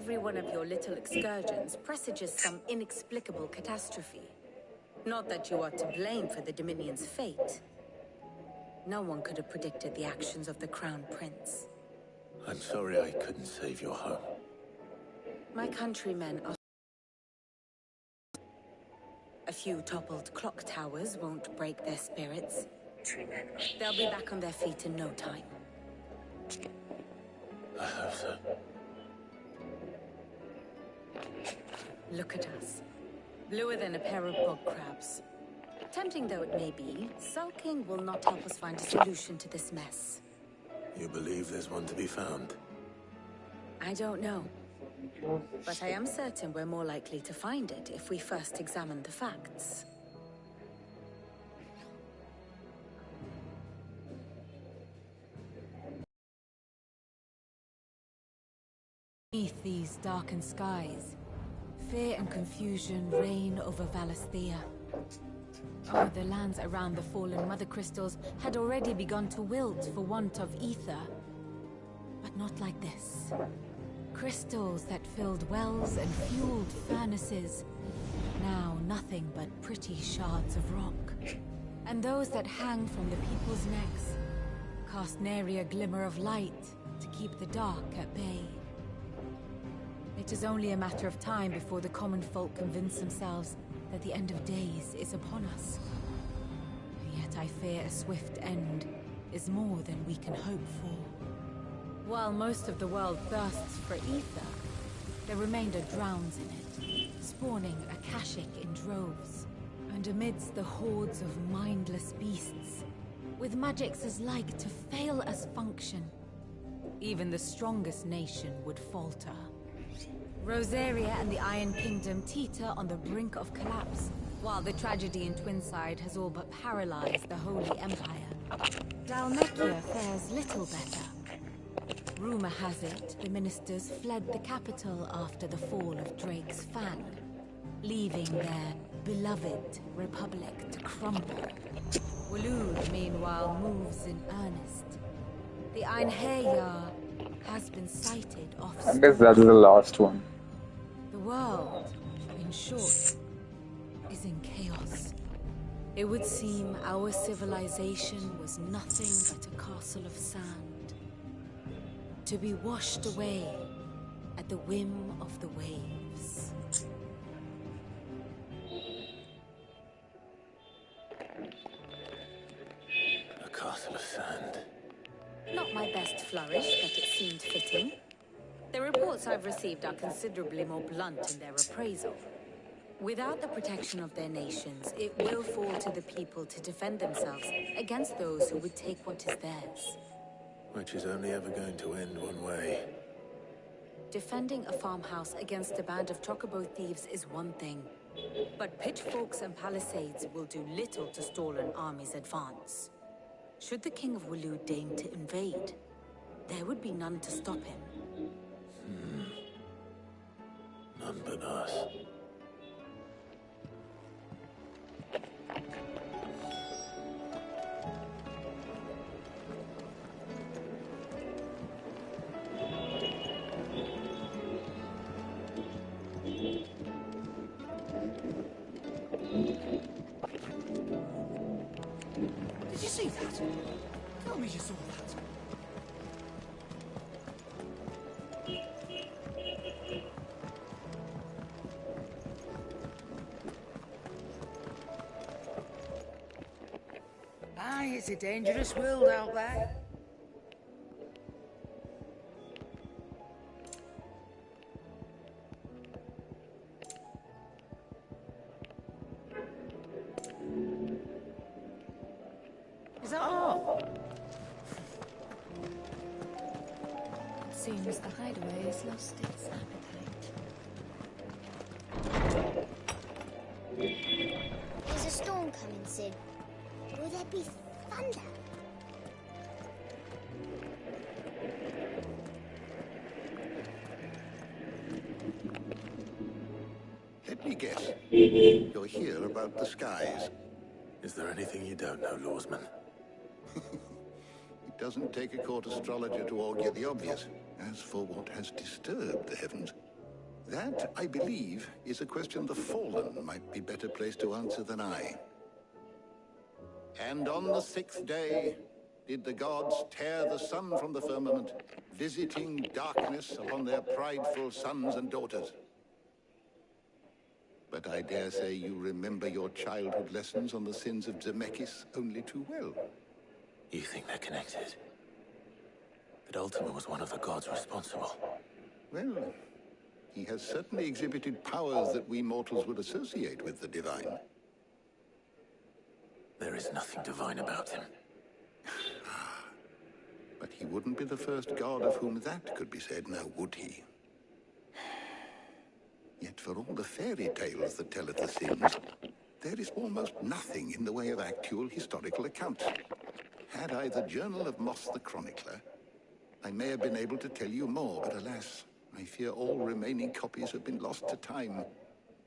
every one of your little excursions presages some inexplicable catastrophe. Not that you are to blame for the Dominion's fate. No one could have predicted the actions of the Crown Prince. I'm sorry I couldn't save your home. My countrymen are... A few toppled clock towers won't break their spirits. They'll be back on their feet in no time. I hope so. Look at us. Bluer than a pair of bog crabs. Tempting though it may be, sulking will not help us find a solution to this mess. You believe there's one to be found? I don't know. But I am certain we're more likely to find it if we first examine the facts. Beneath these darkened skies, fear and confusion reign over Valisthea. Oh, the lands around the fallen Mother Crystals had already begun to wilt for want of ether. But not like this. Crystals that filled wells and fueled furnaces. Now nothing but pretty shards of rock. And those that hang from the people's necks cast nary a glimmer of light to keep the dark at bay. It is only a matter of time before the common folk convince themselves that the end of days is upon us. Yet I fear a swift end is more than we can hope for. While most of the world thirsts for ether, the remainder drowns in it, spawning Akashic in droves. And amidst the hordes of mindless beasts, with magics as like to fail as function, even the strongest nation would falter. Rosaria and the Iron Kingdom teeter on the brink of collapse, while the tragedy in Twinside has all but paralyzed the Holy Empire. Dhalmekia fares little better. Rumor has it the ministers fled the capital after the fall of Drake's Fang, leaving their beloved republic to crumble. Waloed, meanwhile, moves in earnest. The Einherjar has been sighted off. I guess that's the last one. The world, in short, is in chaos. It would seem our civilization was nothing but a castle of sand, to be washed away at the whim of the waves. A castle of sand. Not my best flourish, but it seemed fitting. The reports I've received are considerably more blunt in their appraisal. Without the protection of their nations, it will fall to the people to defend themselves against those who would take what is theirs. Which is only ever going to end one way. Defending a farmhouse against a band of chocobo thieves is one thing, but pitchforks and palisades will do little to stall an army's advance. Should the King of Waloed deign to invade, there would be none to stop him. None but us. Did you see that? Tell me you saw that. Aye, it's a dangerous world out there. Is that all? It seems the hideaway has lost its appetite. There's a storm coming, Sid. Will there be thunder? Let me guess. You're here about the skies. Is there anything you don't know, Lawsman? It doesn't take a court astrologer to augur the obvious. As for what has disturbed the heavens, That, I believe, is a question the Fallen might be better placed to answer than I. And on the 6th day did the gods tear the sun from the firmament, visiting darkness upon their prideful sons and daughters. But I dare say you remember your childhood lessons on the sins of Zemeckis only too well. You think they're connected? That Ultima was one of the gods responsible? Well, he has certainly exhibited powers that we mortals would associate with the divine. There is nothing divine about him. But he wouldn't be the first god of whom that could be said, now would he? Yet for all the fairy tales that telleth the sins, there is almost nothing in the way of actual historical accounts. Had I the Journal of Moss the Chronicler, I may have been able to tell you more, but alas, I fear all remaining copies have been lost to time.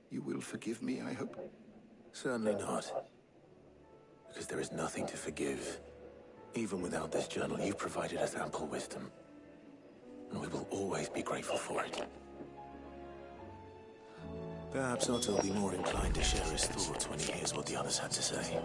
You will forgive me, I hope? Certainly not. Because there is nothing to forgive. Even without this journal, you've provided us ample wisdom. And we will always be grateful for it. Perhaps Otto will be more inclined to share his thoughts when he hears what the others had to say.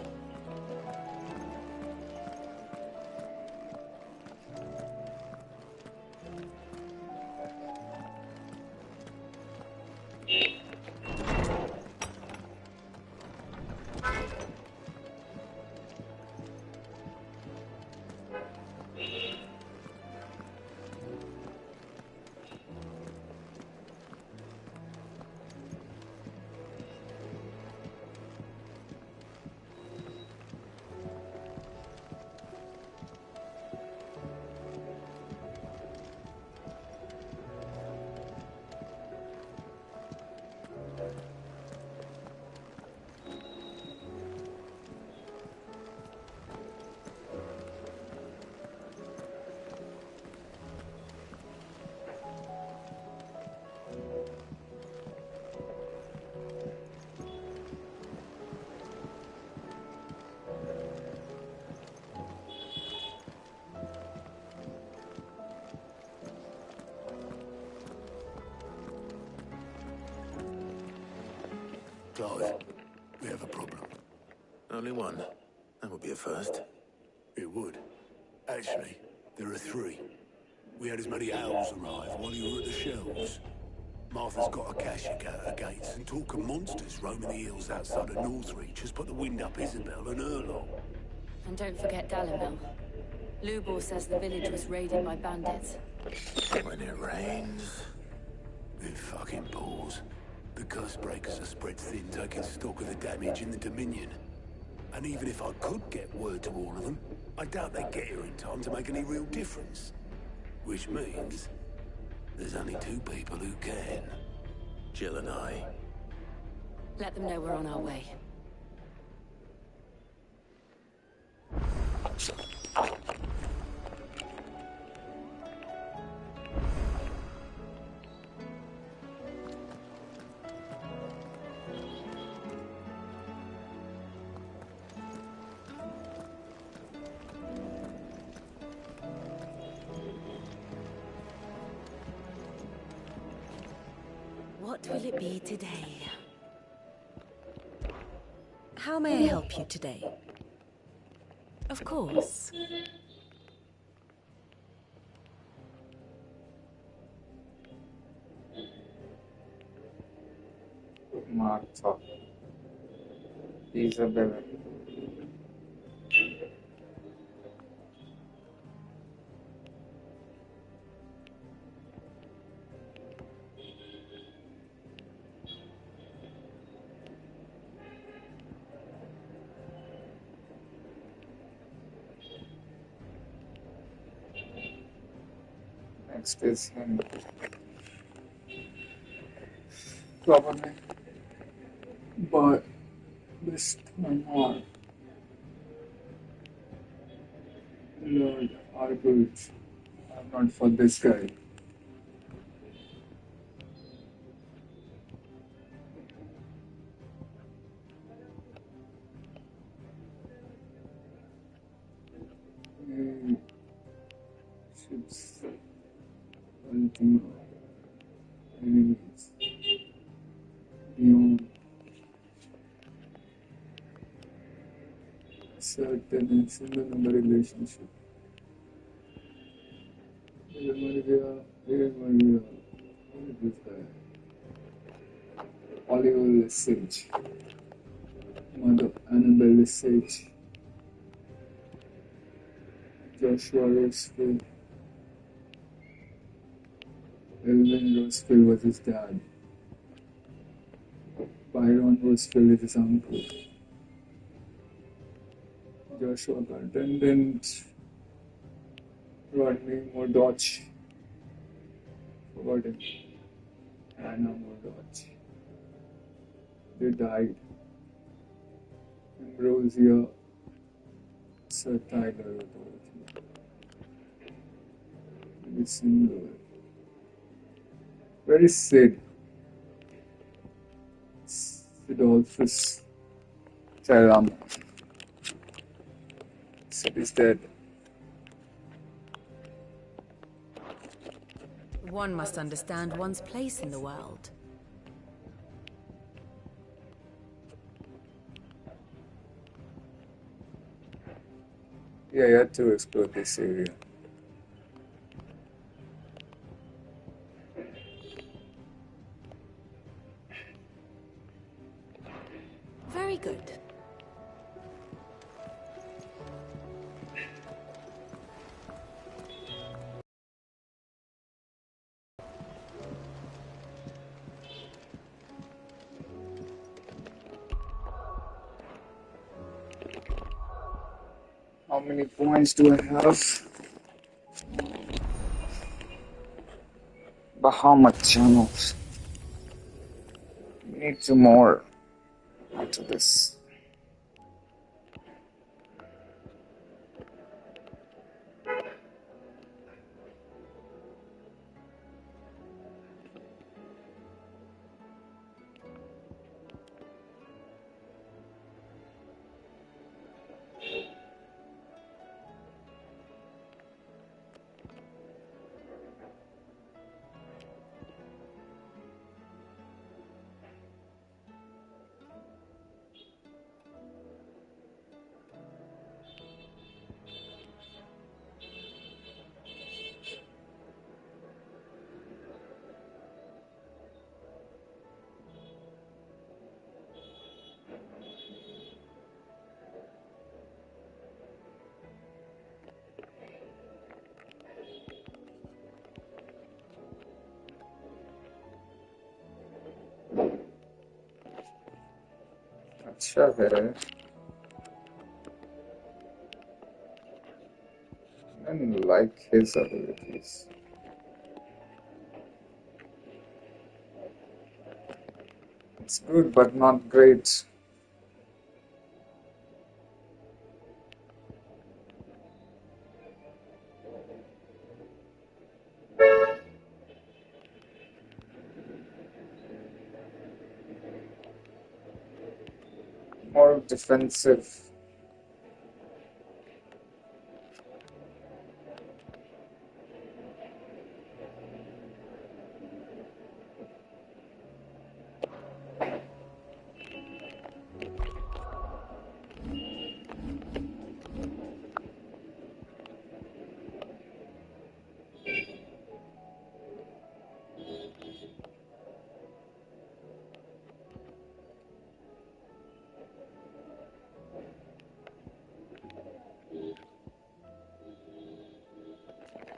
Clive, we have a problem. Only one. That would be a first. It would. Actually, there are three. We had as many owls arrive while you were at the shelves. Martha's got a cache at her gates, and talk of monsters roaming the hills outside of Northreach has put the wind up Isabel and Erlong. And don't forget Dalimil. Lubor says the village was raided by bandits. When it rains... It fucking pours. The curse breakers are spread thin, taking stock of the damage in the Dominion. And even if I could get word to all of them, I doubt they'd get here in time to make any real difference. Which means there's only two people who can. Jill and I. Let them know we're on our way. What will it be today? How may I help you today? Of course. Martha. Isabel. Next is him. Probably. But this time on. Lord Arbut. I'm not for this guy. Ships. Ultima. Enemies. on certain single number relationship. Here Maria, who is this guy? Oliver Sage, Mother Annabelle Sage, Joshua Rosefield. Elvin Rosefield was his dad. Byron Rosefield is his uncle. Joshua Contendant, Rodney Murdoch, forgot him, Anna Murdoch. They died. Ambrosia, Sir Tyler Authority. Very single. Where is Sid? Sidolphus Tyram. Sid is dead. One must understand one's place in the world. Yeah, you had to explore this area. Very good. How many points do I have? Bahamut channels. We need 2 more after this. अच्छा है. I didn't like his abilities. It's good, but not great. More defensive.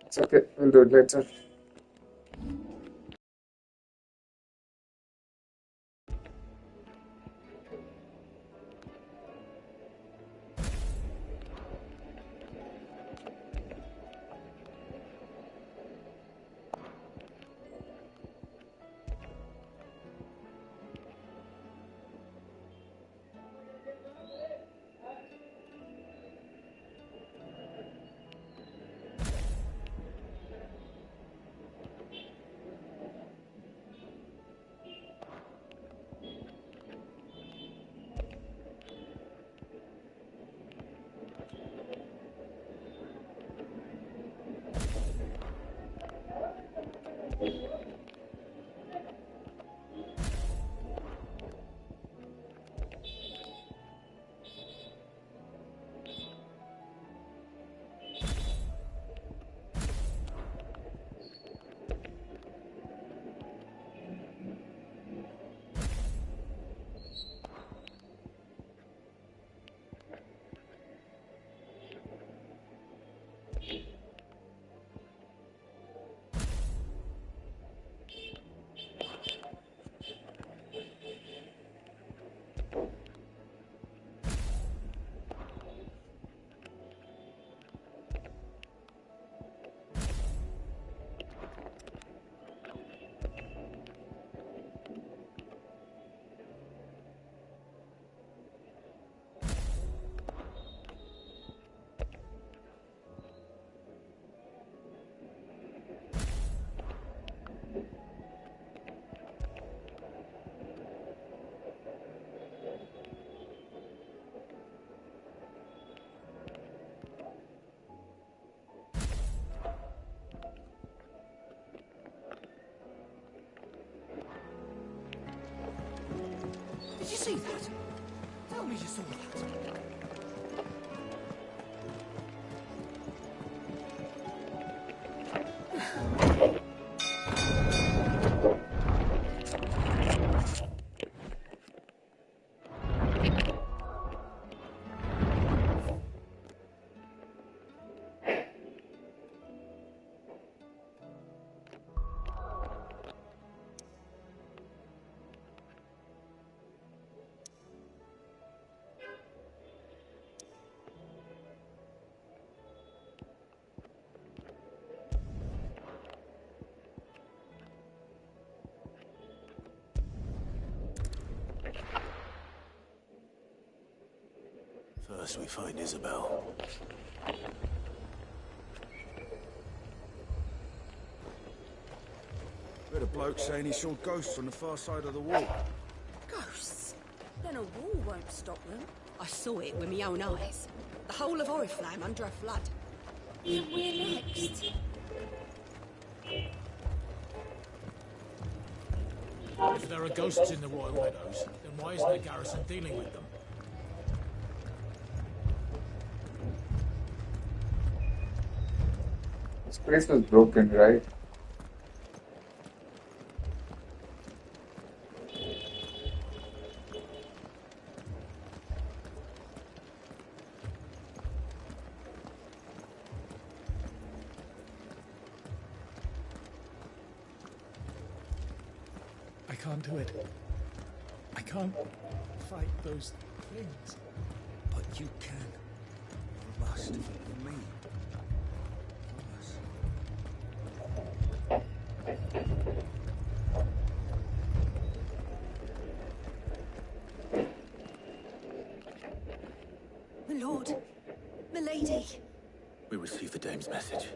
It's okay, we'll do it later. see that? Tell me you saw that. First we find Isabel. Heard a bloke saying he saw ghosts on the far side of the wall. Ghosts? Then a wall won't stop them. I saw it with my own eyes. The whole of Oriflamme under a flood. Then we're next. If there are ghosts in the Royal Meadows, then why isn't the garrison dealing with them? This place was broken, right? I can't do it. I can't fight those things. But you can. You must. For me. For us. My lord. Milady. We received the dame's message.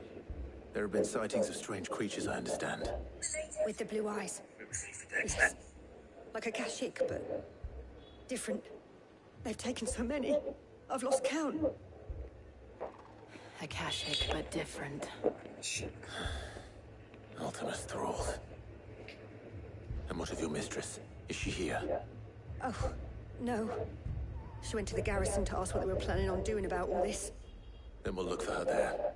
There have been sightings of strange creatures, I understand. With the blue eyes. Yes. Like a Kashyyyk, but different. They've taken so many. I've lost count. A Kashyyyk, but different. Ultimus thralls. And what of your mistress? Is she here? Oh, no. She went to the garrison to ask what they were planning on doing about all this. Then we'll look for her there.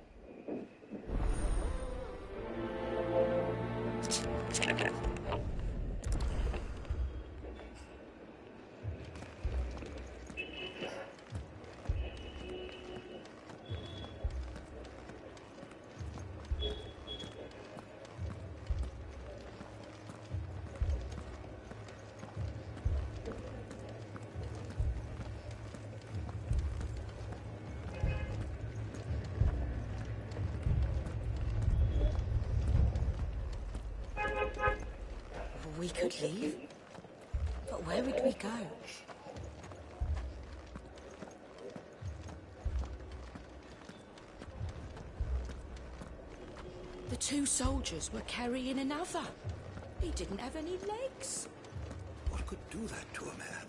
We could leave, but where would we go? The two soldiers were carrying another. He didn't have any legs. What could do that to a man?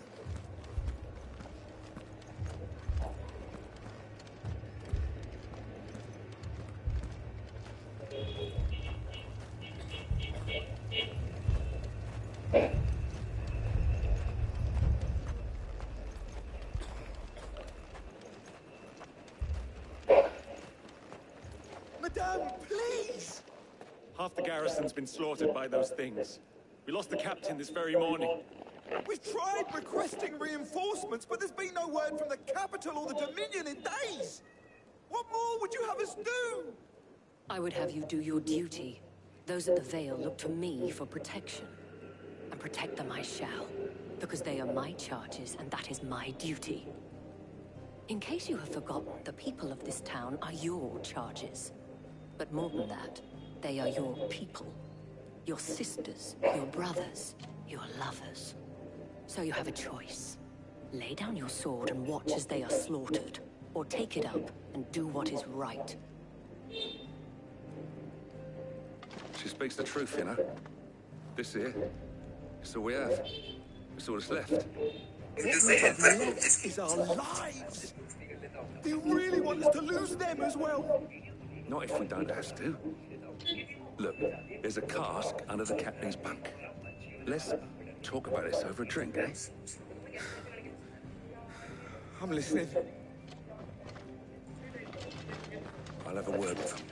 Madame, please! Half the garrison's been slaughtered by those things. We lost the captain this very morning. We've tried requesting reinforcements, but there's been no word from the capital or the Dominion in days! What more would you have us do? I would have you do your duty. Those at the Vale look to me for protection. And protect them I shall, because they are my charges, and that is my duty. In case you have forgotten, the people of this town are your charges. But more than that, they are your people. Your sisters, your brothers, your lovers. So you have a choice. Lay down your sword and watch as they are slaughtered, or take it up and do what is right. She speaks the truth, you know. This here, it's all we have. It's all that's left. What we have left is our lives! Do you really want us to lose them as well? Not if we don't have to. Look, there's a cask under the captain's bunk. Let's talk about this over a drink, eh? I'm listening. I'll have a word with them.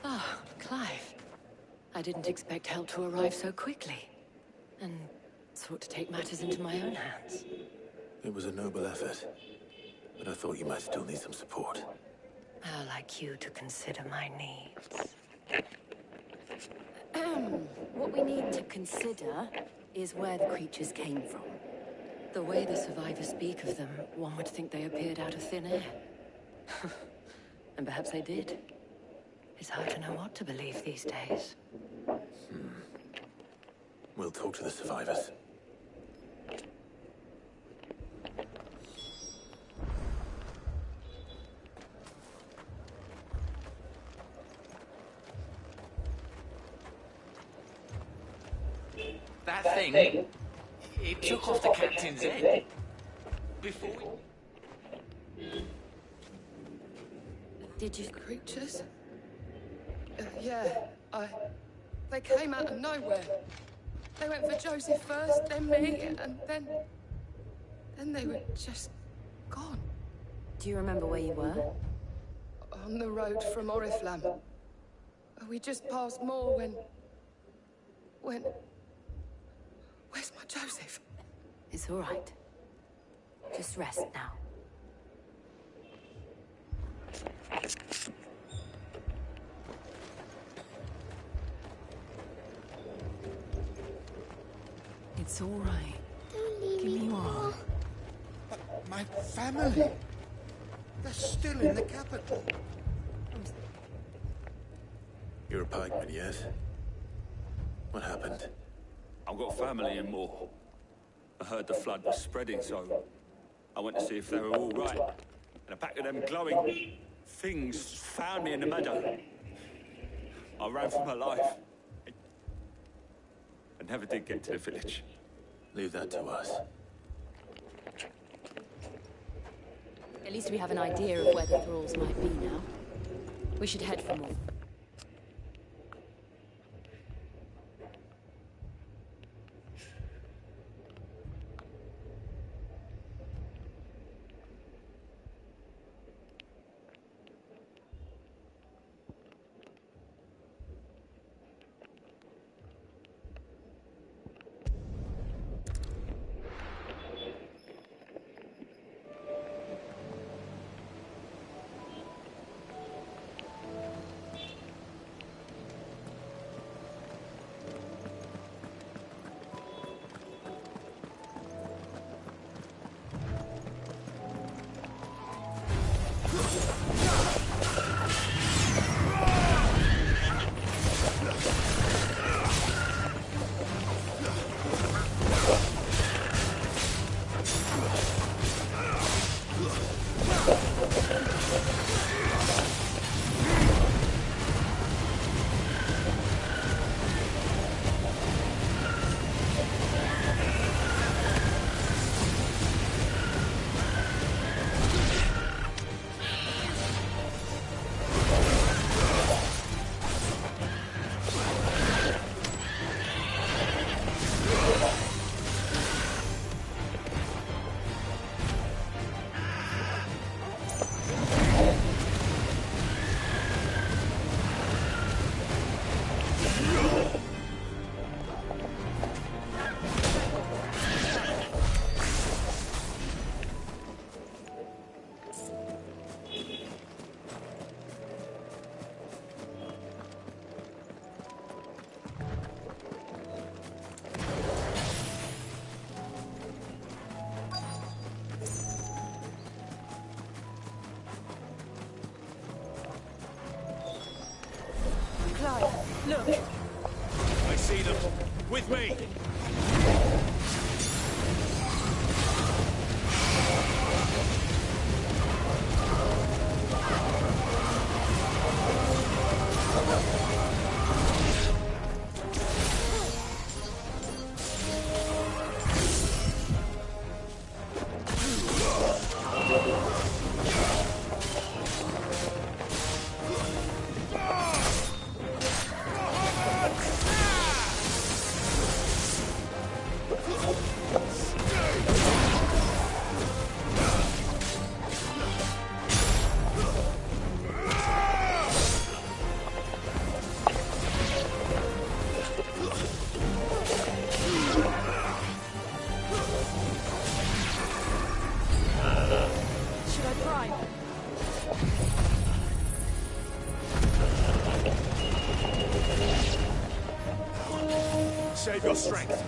Ah, Clive. I didn't expect help to arrive so quickly. And sought to take matters into my own hands. It was a noble effort, but I thought you might still need some support. How like you to consider my needs. What we need to consider is where the creatures came from. The way the survivors speak of them, one would think they appeared out of thin air. And perhaps they did. It's hard to know what to believe these days. We'll talk to the survivors. That thing, it took off the captain's head. Before Did you... Creatures? Yeah, they came out of nowhere. They went for Joseph first, then me, and then they were just gone. Do you remember where you were? On the road from Oriflamme. We just passed Moor when... Where's my Joseph? It's all right. Just rest now. It's all right. Give me your arm. But my family... They're still in the capital. You're a pikeman, yes? What happened? I've got family in Moor. I heard the flood was spreading, so I went to see if they were all right. And a pack of them glowing things found me in the meadow. I ran for my life. I never did get to the village. Leave that to us. At least we have an idea of where the thralls might be now. We should head for more. Look! I see them. With me! Ah! Save your strength.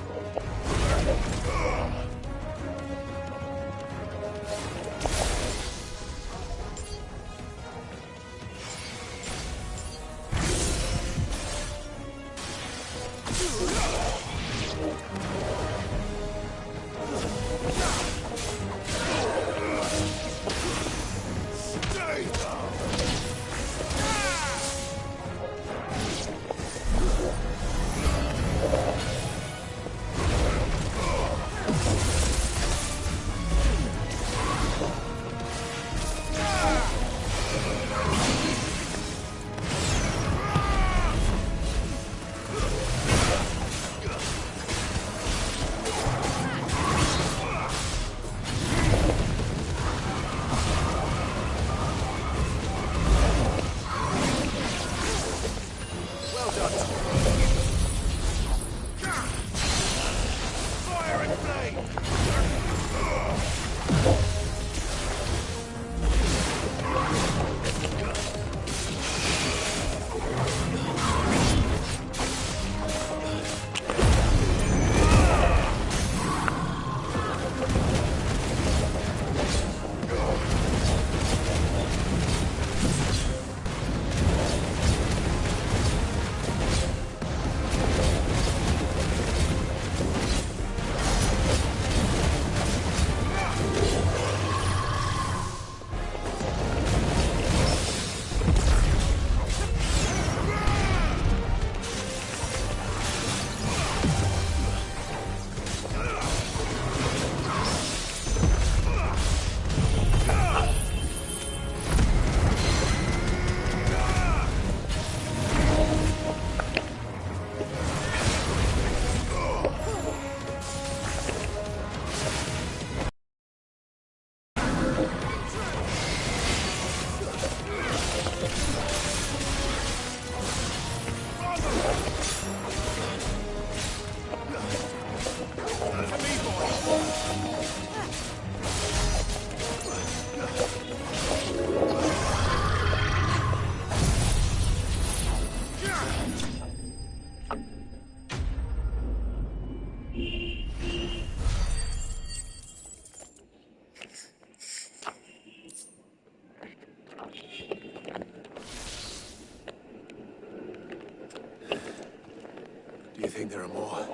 Do you think there are more?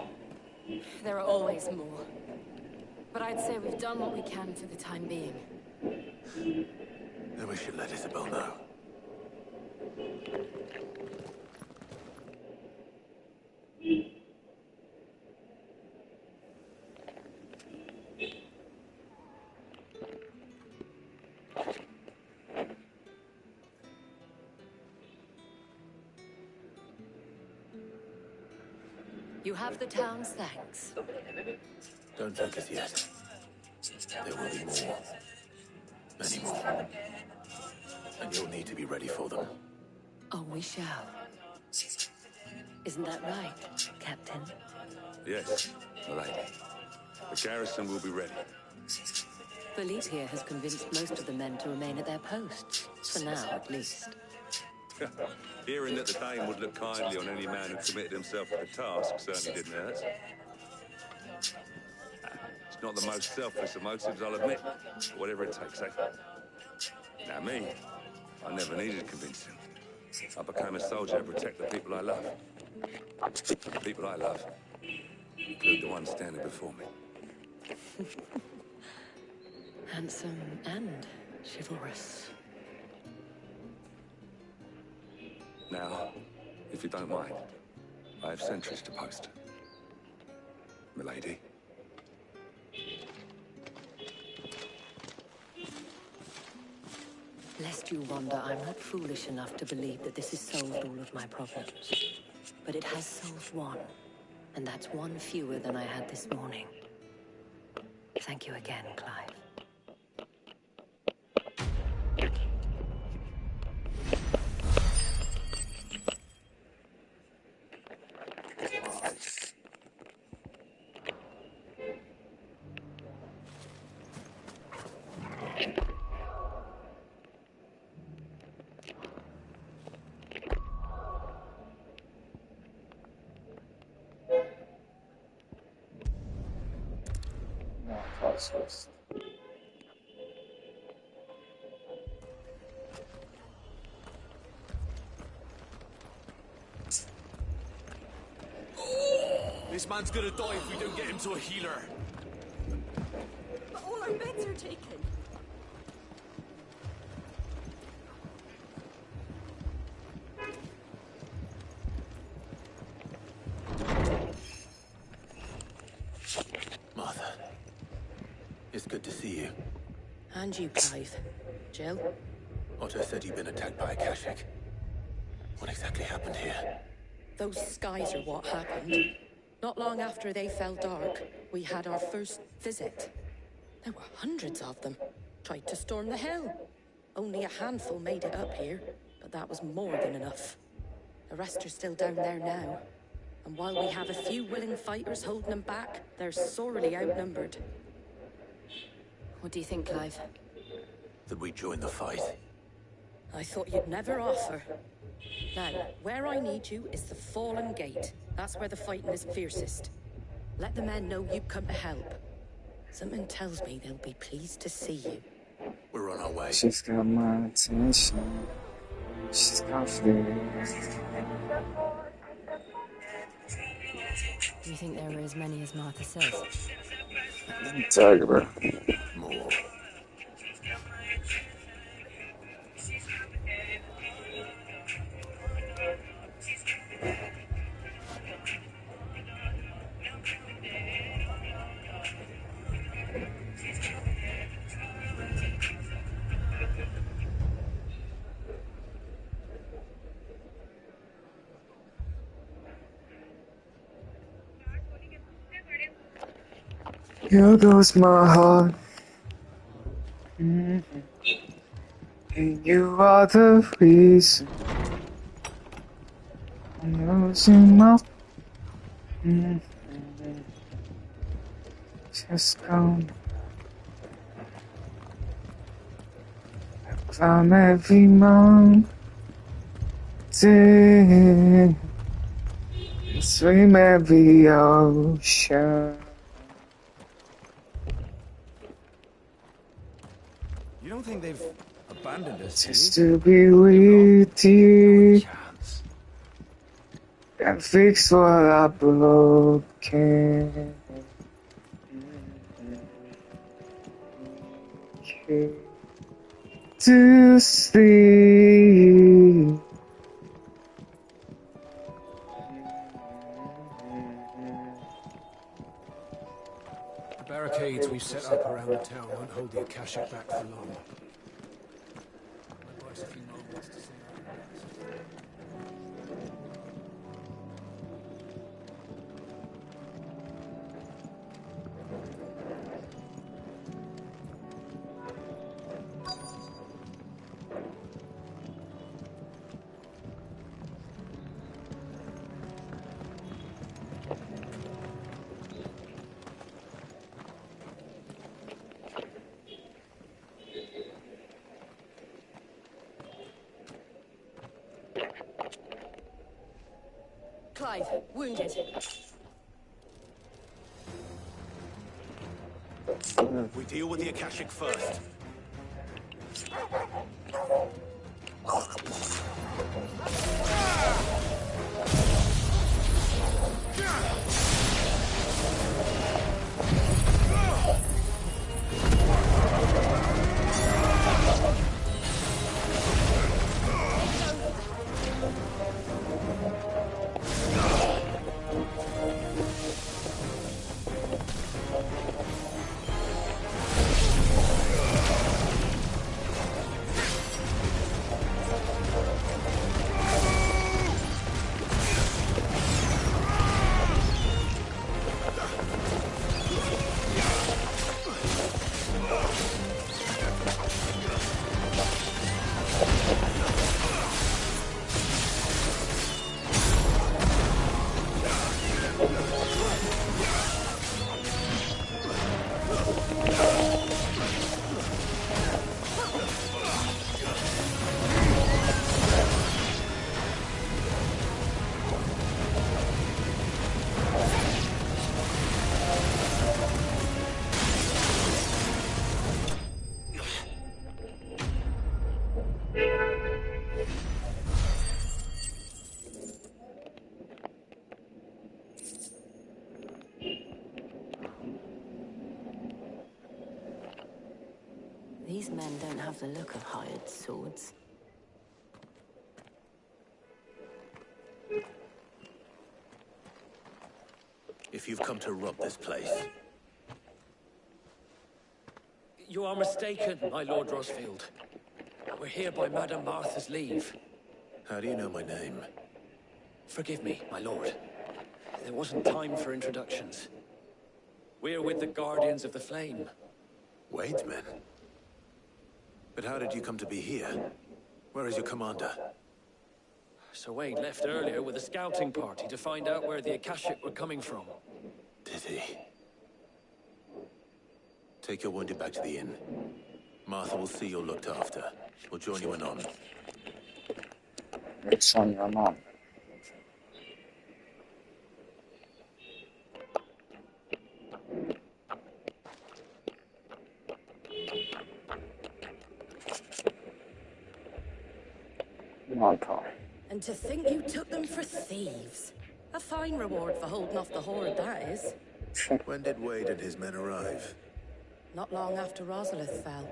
There are always more. But I'd say we've done what we can for the time being. Then we should let Isabel know. You have the town's thanks. Don't thank us yet. There will be more. Many more. And you'll need to be ready for them. Oh, we shall. Isn't that right, Captain? Yes, lady. The garrison will be ready. Philippe here has convinced most of the men to remain at their posts. For now, at least. Hearing that the Dane would look kindly on any man who committed himself to the task certainly didn't hurt. It's not the most selfless of motives, I'll admit. But whatever it takes, eh? Now me, I never needed convincing. I became a soldier to protect the people I love. The people I love include the one standing before me. Handsome and chivalrous. Now, if you don't mind, I have sentries to post. Milady. Lest you wonder, I'm not foolish enough to believe that this has solved all of my problems. But it has solved one, and that's one fewer than I had this morning. Thank you again, Clive. Just This man's gonna die if we don't get him to a healer. But all our beds are taken. Martha, it's good to see you. And you, Clive. Jill? Otto said you'd been attacked by Akashic. What exactly happened here? Those skies are what happened. Not long after they fell dark, we had our first visit. There were hundreds of them. Tried to storm the hill. Only a handful made it up here, but that was more than enough. The rest are still down there now. And while we have a few willing fighters holding them back, they're sorely outnumbered. What do you think, Clive? That we join the fight? I thought you'd never offer. Now, where I need you is the Fallen Gate. That's where the fighting is fiercest. Let the men know you've come to help. Something tells me they'll be pleased to see you. We're on our way. She's got my attention. She's confident. Do you think there were as many as Martha says? Talk about more. Here goes my heart. And you are the reason I'm losing my. Just come. I climb every mountain. Swim every ocean. You don't think they've abandoned us, Just to be with you. And fix what I broken. To sleep. The barricades we've set up around the town won't hold the Akashic back for long. My boss, if you know, wants to see Clive, wounded. We deal with the Akashic first. These men don't have the look of hired swords. If you've come to rob this place, You are mistaken, my Lord Rosfield. We're here by Madame Martha's leave. how do you know my name? Forgive me, my lord. There wasn't time for introductions. We're with the Guardians of the Flame. Wade's men? But how did you come to be here? Where is your commander? Sir Wade left earlier with a scouting party to find out where the Akashic were coming from. Did he? Take your wounded back to the inn. Martha will see you're looked after. We'll join you anon. It's on your mom. And to think you took them for thieves. A fine reward for holding off the horde, that is. When did Wade and his men arrive? Not long after Rosalith fell.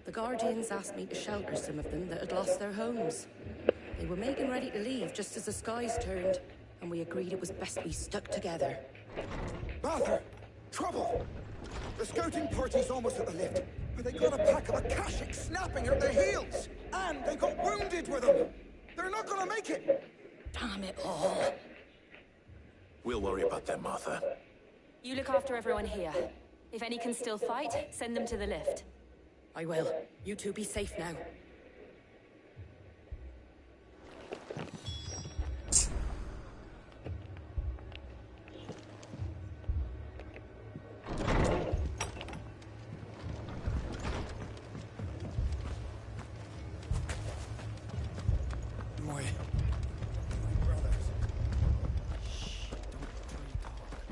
The Guardians asked me to shelter some of them that had lost their homes. They were making ready to leave just as the skies turned, and we agreed it was best we stuck together. Martha! Trouble! The scouting party's almost at the lift, but they got a pack of Akashics snapping at their heels! And they got wounded with them! They're not gonna make it! Damn it all! We'll worry about them, Martha. You look after everyone here. If any can still fight, send them to the lift. I will. You two be safe now.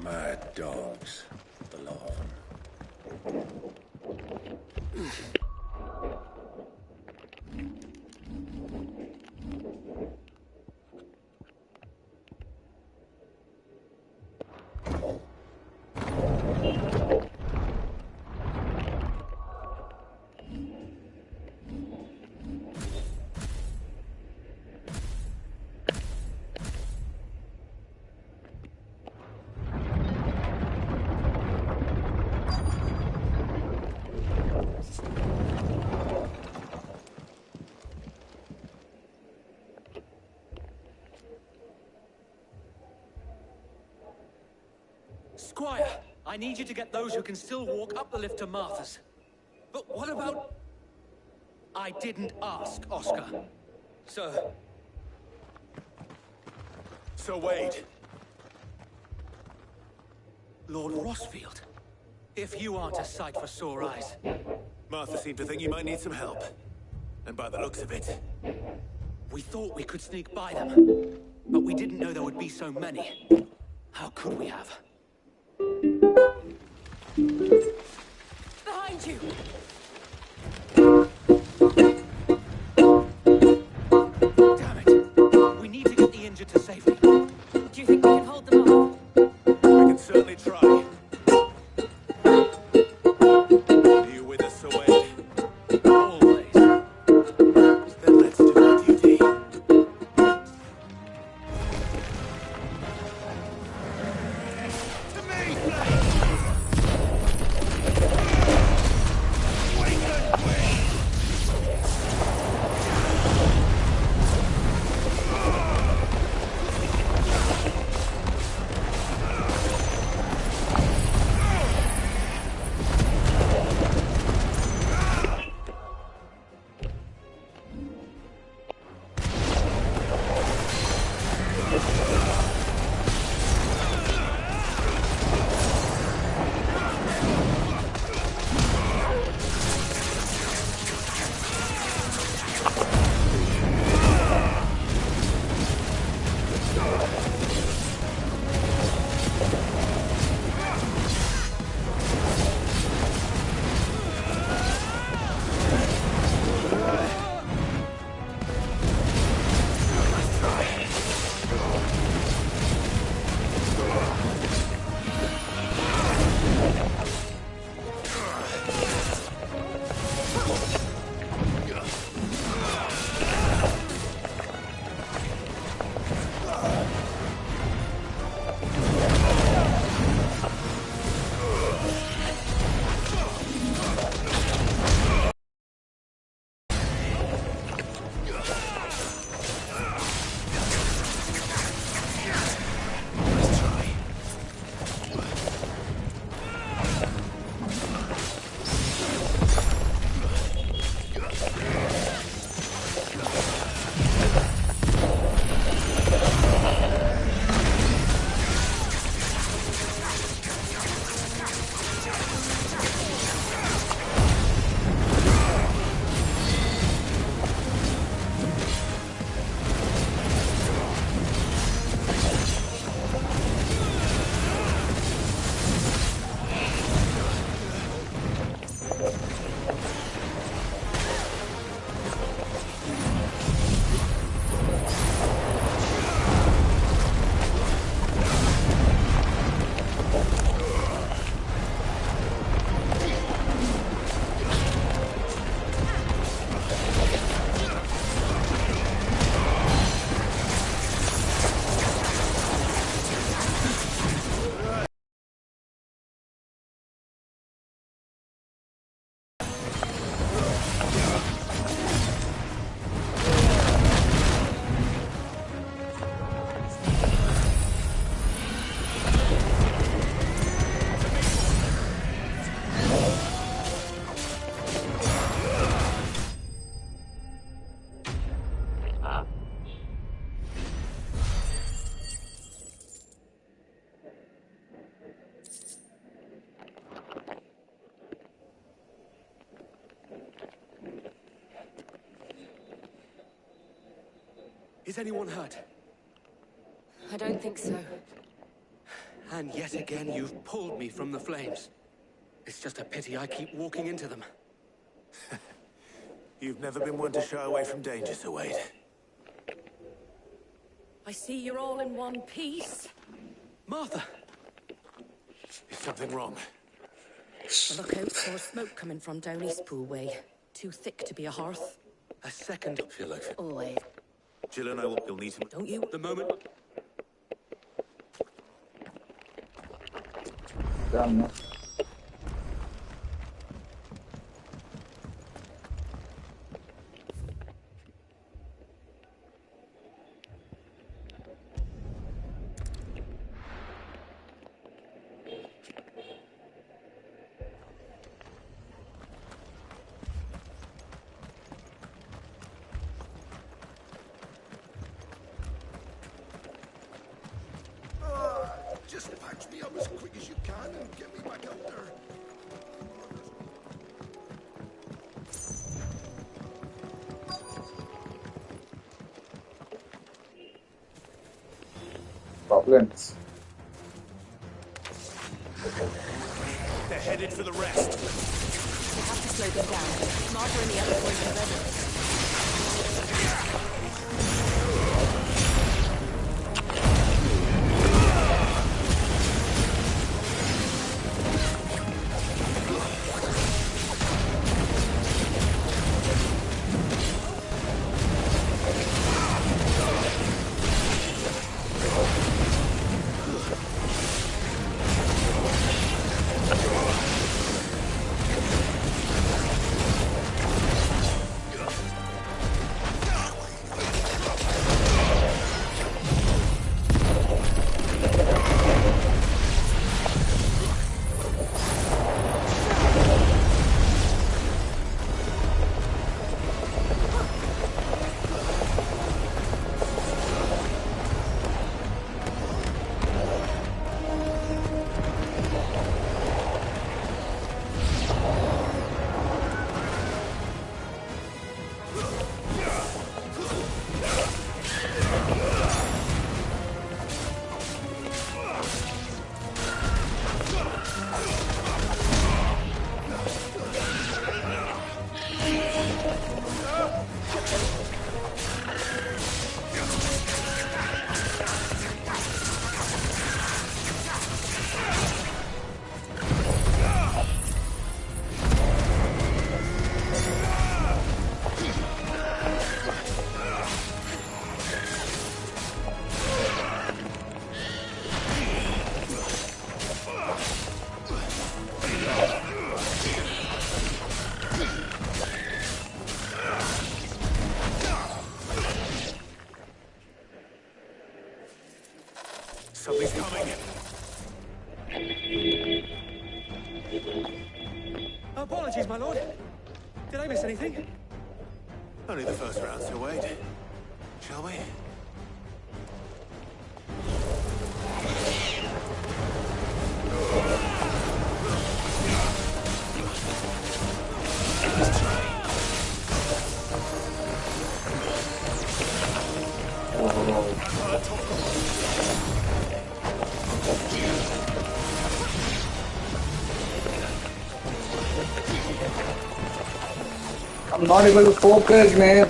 Mad dogs, the lot of them. Squire, I need you to get those who can still walk up the lift to Martha's. But what about... I didn't ask, Oscar. Sir. Sir Wade. Lord Rosfield. If you aren't a sight for sore eyes. Martha seemed to think you might need some help. And by the looks of it... We thought we could sneak by them. But we didn't know there would be so many. How could we have? Behind you! Damn it! We need to get the injured to safety. Do you think we can hold them off? We can certainly try. Are you with us, Sir Wade? Always. Then let's do our duty. Is anyone hurt? I don't think so. And yet again, you've pulled me from the flames. It's just a pity I keep walking into them. You've never been one to shy away from danger, Sir Wade. I see you're all in one piece. Martha! Is something wrong? The lookout saw smoke coming from down Eastpool way. Too thick to be a hearth. A second. Feel like it. Always. Jill and I will need some... Don't you? The moment... Damn, no. Just patch me up as quick as you can and get me back out there. Problems. They're headed for the rest. We have to slow them down. Martha and the other boys are ready. Something's coming. Apologies, my lord. Did I miss anything? Only the first round, Sir Wade. Shall we? I'm not able to focus, man.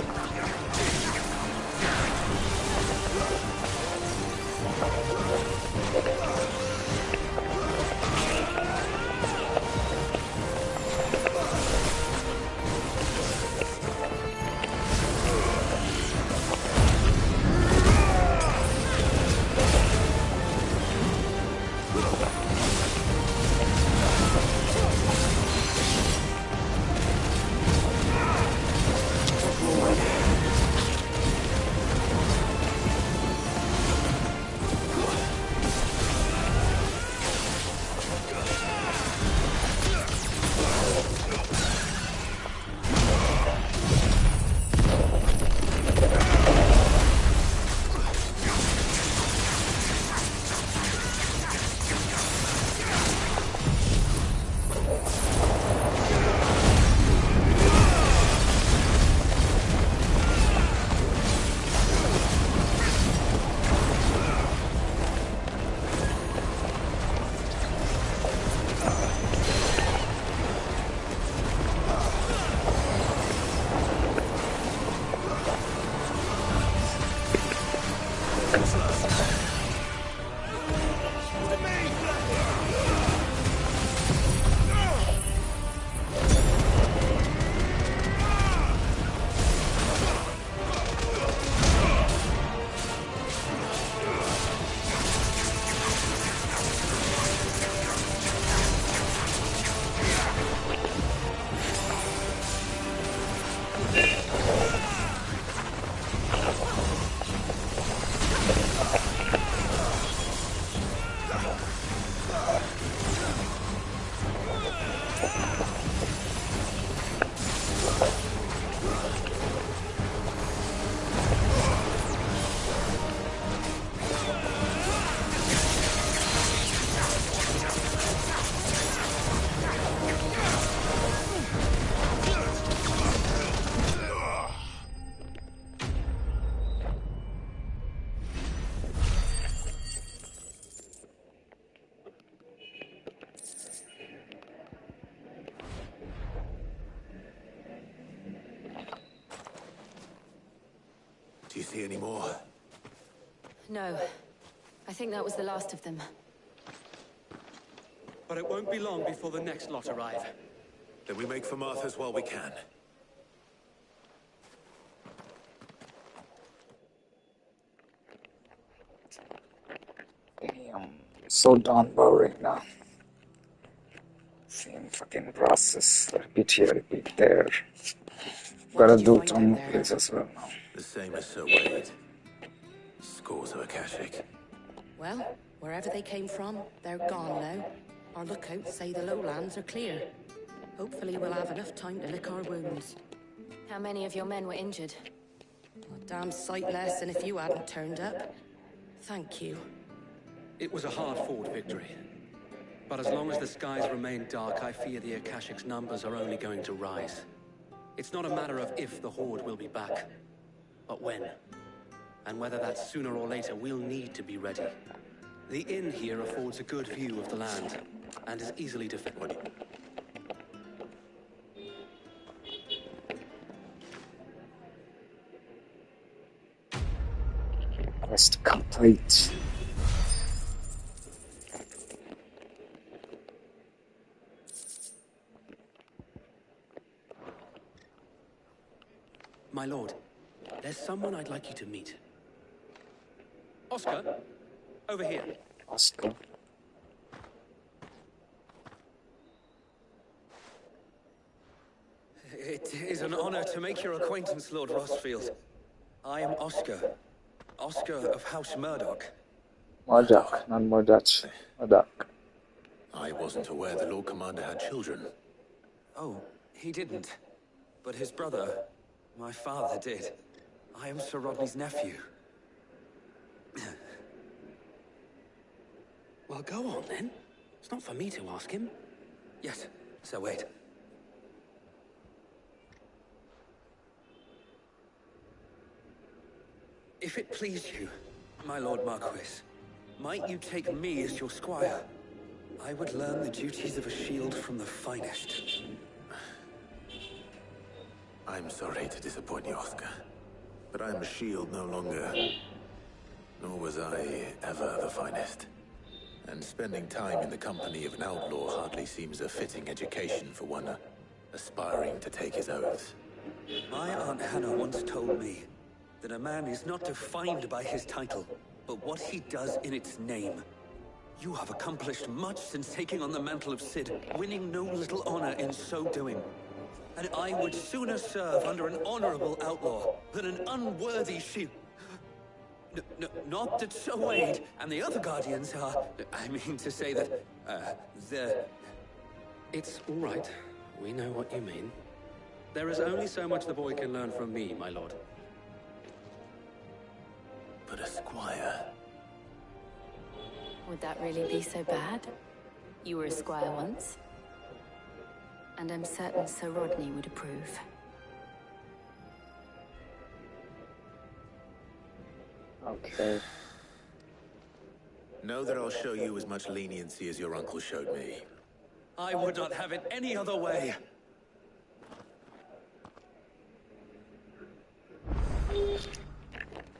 Forward. see any more? No. I think that was the last of them. But it won't be long before the next lot arrive. Then we make for Martha's while we can. Damn, so done boring now. Same fucking process. Repeat here, repeat there. Gotta do it on place as well now. The same as Sir Wade. Scores of Akashic. Well, wherever they came from, they're gone now. Our lookouts say the lowlands are clear. Hopefully we'll have enough time to lick our wounds. How many of your men were injured? A damn sight less than if you hadn't turned up. Thank you. It was a hard-fought victory. But as long as the skies remain dark, I fear the Akashic's numbers are only going to rise. It's not a matter of if the Horde will be back, but when. And whether that's sooner or later, we'll need to be ready. The inn here affords a good view of the land, and is easily defended. Quest complete. My lord, there's someone I'd like you to meet. Oscar, over here. Oscar. It is an honor to make your acquaintance, Lord Rosfield. I am Oscar. Oscar of House Murdoch. Murdoch, not Murdoch. Murdoch. I wasn't aware the Lord Commander had children. Oh, he didn't. But his brother, my father, did. I am Sir Rodney's nephew. Well, go on then. It's not for me to ask him. Yes, Sir Wade. If it please you, my Lord Marquis, might you take me as your squire? I would learn the duties of a shield from the finest. I'm sorry to disappoint you, Oscar, but I'm a shield no longer. Nor was I ever the finest. And spending time in the company of an outlaw hardly seems a fitting education for one aspiring to take his oaths. My Aunt Hannah once told me that a man is not defined by his title, but what he does in its name. You have accomplished much since taking on the mantle of Cid, winning no little honor in so doing. And I would sooner serve under an honorable outlaw than an unworthy shield. Not that Sir Wade and the other Guardians are... I mean to say that, they're... It's all right. We know what you mean. There is only so much the boy can learn from me, my lord. But a squire... Would that really be so bad? You were a squire once. And I'm certain Sir Rodney would approve. Okay. Know that I'll show you as much leniency as your uncle showed me. I would not have it any other way.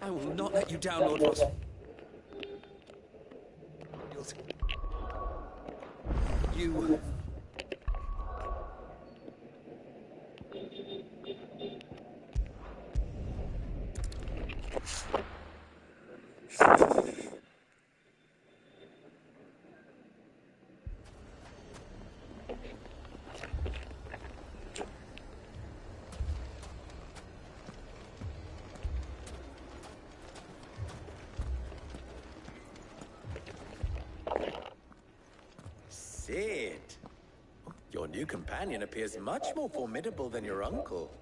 I will not let you down, Lord Ross. You... Cid. Your new companion appears much more formidable than your uncle.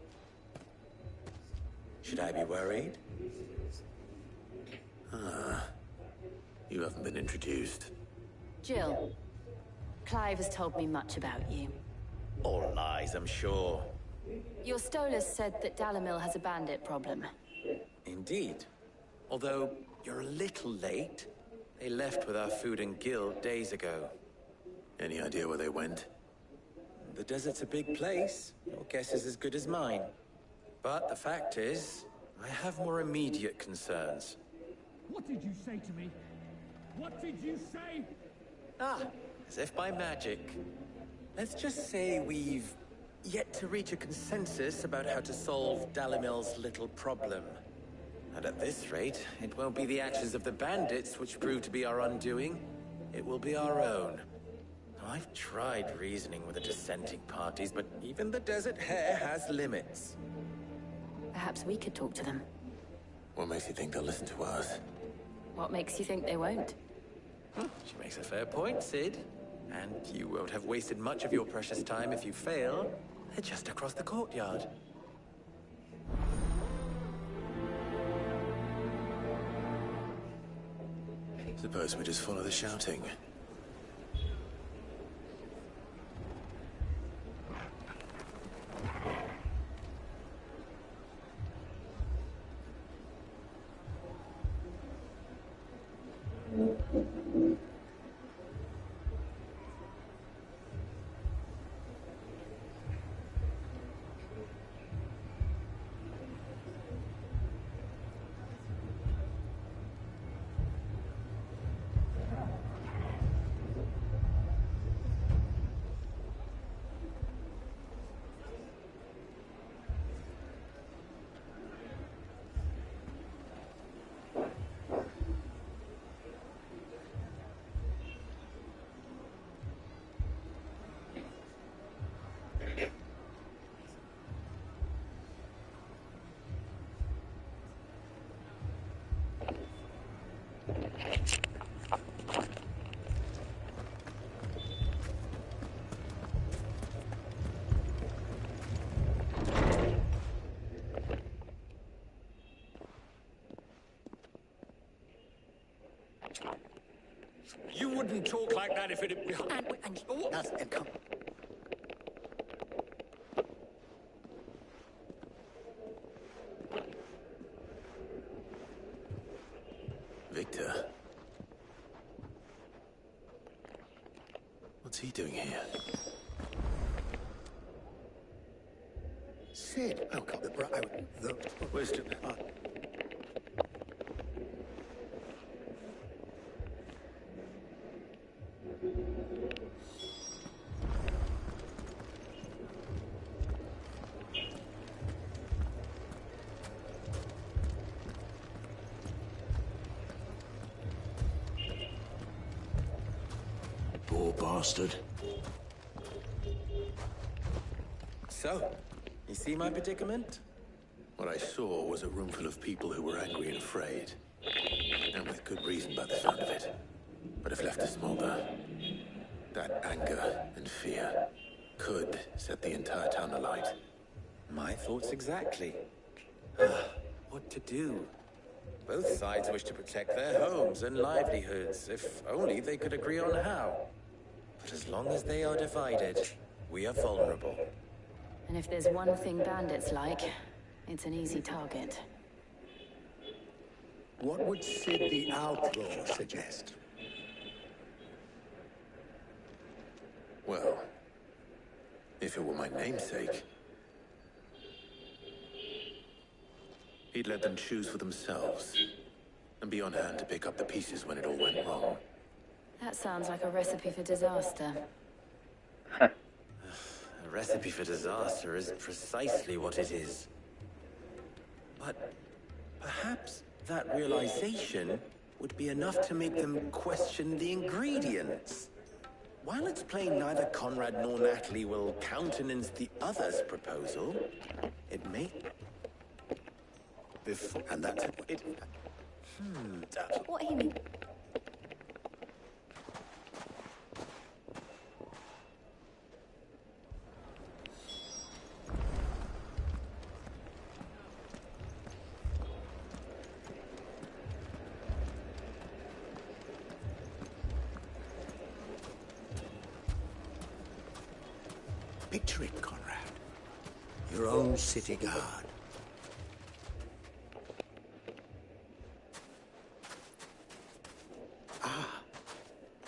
Should I be worried? You haven't been introduced. Jill. Clive has told me much about you. All lies, I'm sure. Your Stolas said that Dalimil has a bandit problem. Indeed. Although, you're a little late. They left with our food and guild days ago. Any idea where they went? The desert's a big place. Your guess is as good as mine. But the fact is, I have more immediate concerns. What did you say to me? What did you say? Ah, as if by magic. Let's just say we've yet to reach a consensus about how to solve Dalimil's little problem. And at this rate, it won't be the actions of the bandits which prove to be our undoing. It will be our own. I've tried reasoning with the dissenting parties, but even the Desert Hare has limits. Perhaps we could talk to them. What makes you think they'll listen to us? What makes you think they won't? She makes a fair point, Cid. And you won't have wasted much of your precious time if you fail. They're just across the courtyard. Suppose we just follow the shouting. You wouldn't talk like that if it had... And come. Victor? What's he doing here? Cid, oh God, the Wisdom. poor bastard. So, you see my predicament? What I saw was a room full of people who were angry and afraid. And with good reason by the sound of it. But if left to smolder, that anger and fear could set the entire town alight. My thoughts exactly. What to do? Both sides wish to protect their homes and livelihoods, if only they could agree on how. But as long as they are divided, we are vulnerable. And if there's one thing bandits like, it's an easy target. What would Cid the Outlaw suggest? Well, if it were my namesake, he'd let them choose for themselves, and be on hand to pick up the pieces when it all went wrong. That sounds like a recipe for disaster. A recipe for disaster is precisely what it is. But perhaps that realization would be enough to make them question the ingredients. While it's plain neither Conrad nor Natalie will countenance the other's proposal, it may... And that's it. What he mean? Picture it, Conrad. Your own city guard.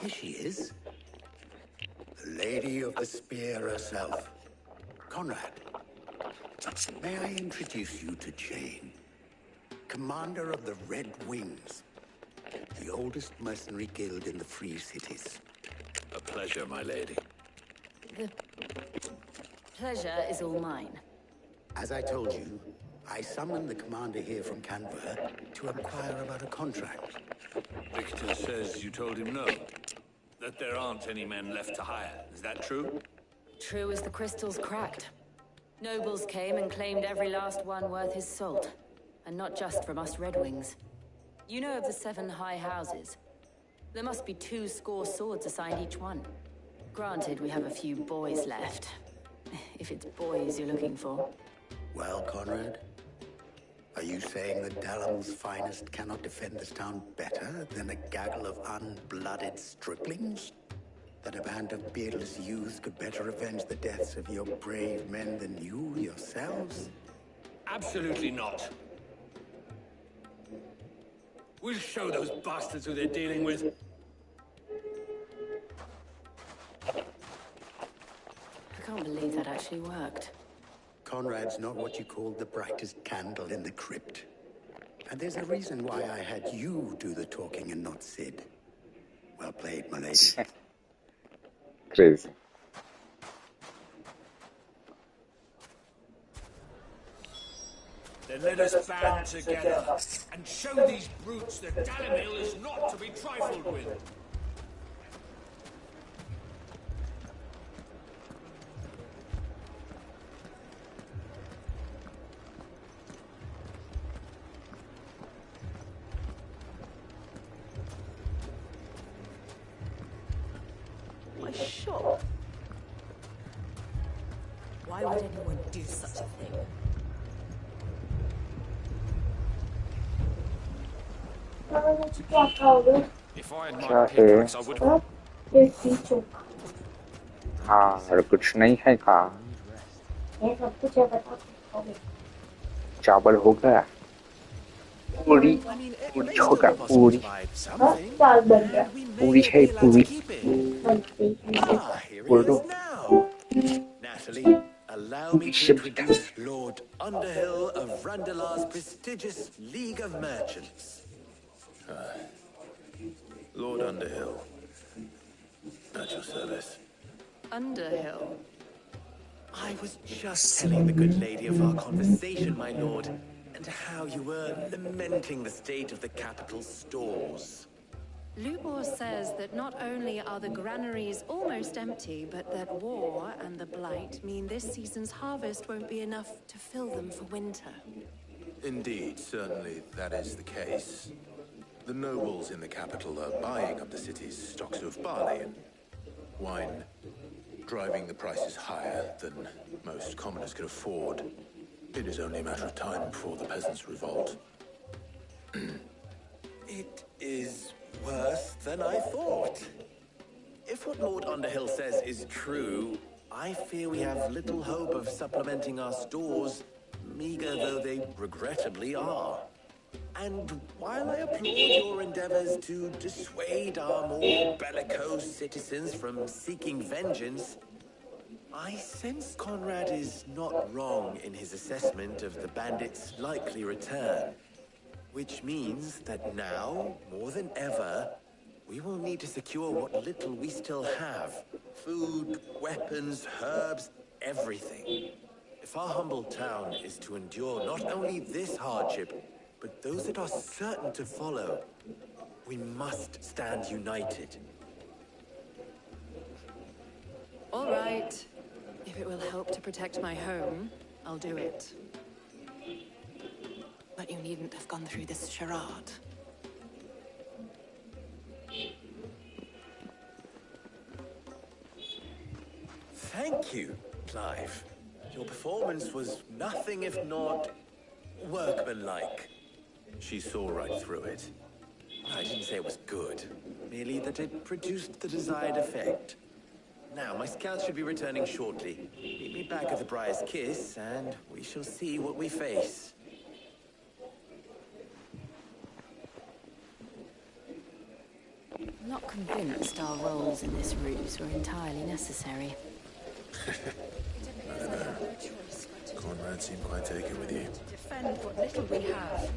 Here she is. The Lady of the Spear herself. Conrad, may I introduce you to Jane? commander of the Red Wings, the oldest mercenary guild in the Free Cities. A pleasure, my lady. The pleasure is all mine. As I told you, I summoned the commander here from Canberra to inquire about a contract. Victor says you told him no. That there aren't any men left to hire. Is that true? True as the crystals cracked. Nobles came and claimed every last one worth his salt. And not just from us Red Wings. You know of the 7 high houses. There must be 200 swords assigned each one. Granted, we have a few boys left. If it's boys you're looking for. Well, Conrad, are you saying that Dalamil's finest cannot defend this town better than a gaggle of unblooded striplings? That a band of beardless youths could better avenge the deaths of your brave men than you yourselves? Absolutely not. We'll show those bastards who they're dealing with. I can't believe that actually worked. Conrad's not what you called the brightest candle in the crypt. And there's a reason why I had you do the talking and not Sid. Well played, my lady. Crazy. Then let us band together and show these brutes that Dalimil is not to be trifled with. My shop? Why would anyone do such a thing? If I had my pickaxe, I would. और कुछ नहीं है का चावल होगा पूरी पूरी होगा पूरी पूरी है पूरी Natalie, allow me to introduce Lord Underhill of Randalar's prestigious League of Merchants. Lord Underhill. At your service. Underhill? I was just telling the good lady of our conversation, my lord, and how you were lamenting the state of the capital's stores. Lubor says that not only are the granaries almost empty, but that war and the Blight mean this season's harvest won't be enough to fill them for winter. Indeed, certainly that is the case. The nobles in the capital are buying up the city's stocks of barley and wine, driving the prices higher than most commoners can afford. It is only a matter of time before the peasants revolt. It is worse than I thought. If what Lord Underhill says is true, I fear we have little hope of supplementing our stores, meager though they regrettably are. And while I applaud your endeavors to dissuade our more bellicose citizens from seeking vengeance, I sense Conrad is not wrong in his assessment of the bandits' likely return. Which means that now, more than ever, we will need to secure what little we still have. Food, weapons, herbs, everything. If our humble town is to endure not only this hardship, but those that are certain to follow, we must stand united. All right. If it will help to protect my home, I'll do it. But you needn't have gone through this charade. Thank you, Clive. Your performance was nothing if not workmanlike. She saw right through it. I didn't say it was good, merely that it produced the desired effect. Now, my scouts should be returning shortly. Meet me back at the Briar's Kiss, and we shall see what we face. I'm not convinced our roles in this ruse were entirely necessary. Conrad seemed quite taken with you. Defend what little we have.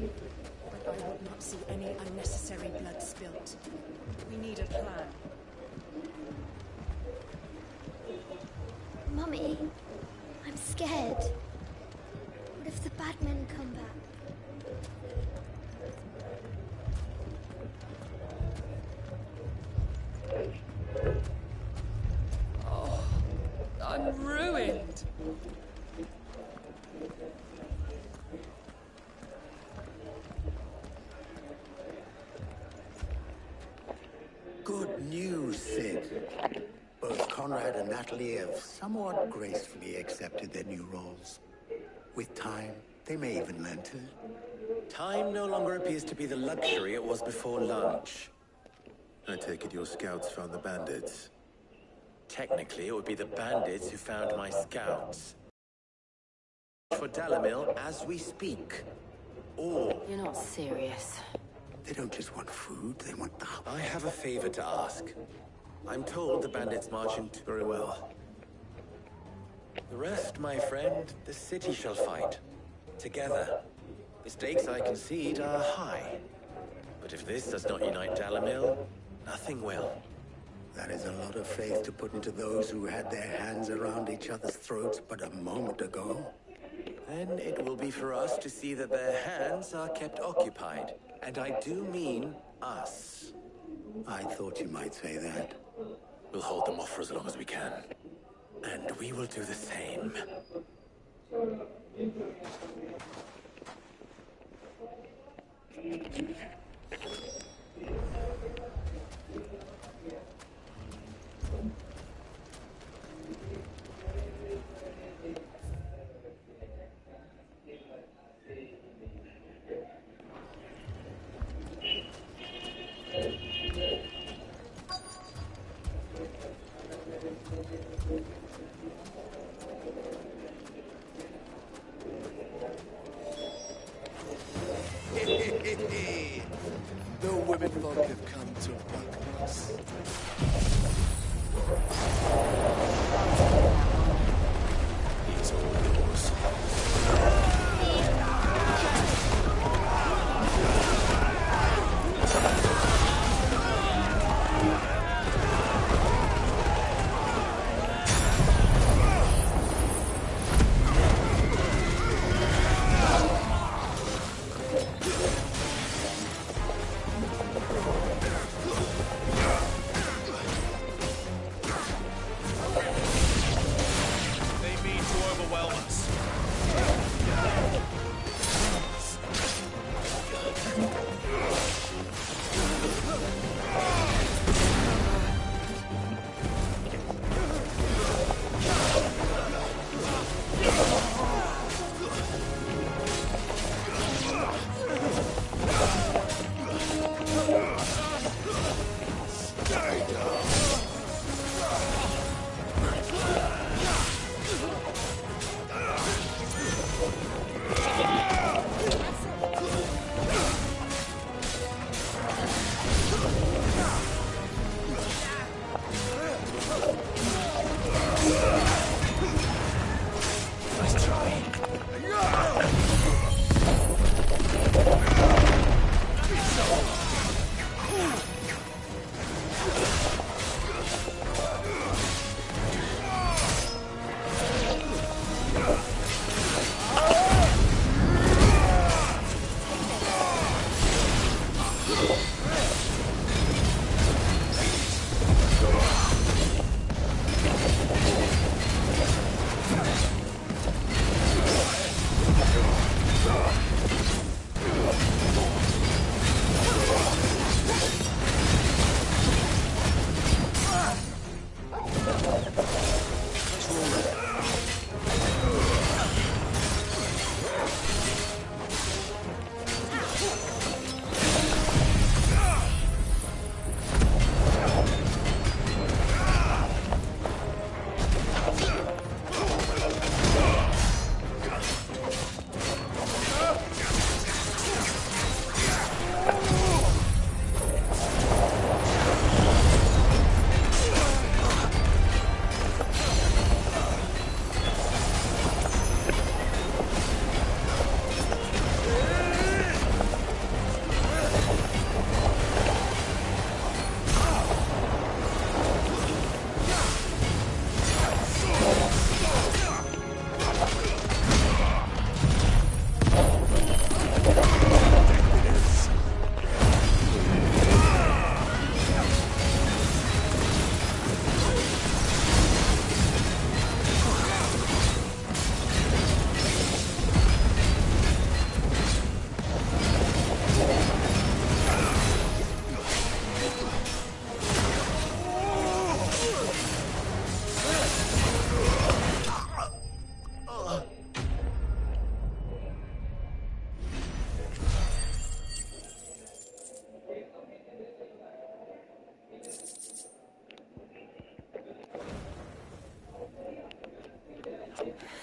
But I would not see any unnecessary blood spilt. We need a plan. Mummy, I'm scared. What if the bad men come back? Oh, I'm ruined. Good news, Sid. Both Conrad and Natalie have somewhat gracefully accepted their new roles. With time, they may even learn to... Time no longer appears to be the luxury it was before lunch. I take it your scouts found the bandits. Technically, it would be the bandits who found my scouts. For Dalimil as we speak. Or... You're not serious. They don't just want food, they want the... I have a favor to ask. I'm told the bandits march into very well. The rest, my friend, the city shall fight. Together. The stakes I concede are high. But if this does not unite Dalimil, nothing will. That is a lot of faith to put into those who had their hands around each other's throats but a moment ago. Then it will be for us to see that their hands are kept occupied. And I do mean us. I thought you might say that. We'll hold them off for as long as we can. And we will do the same. The women folk have come to welcome us. He's all yours.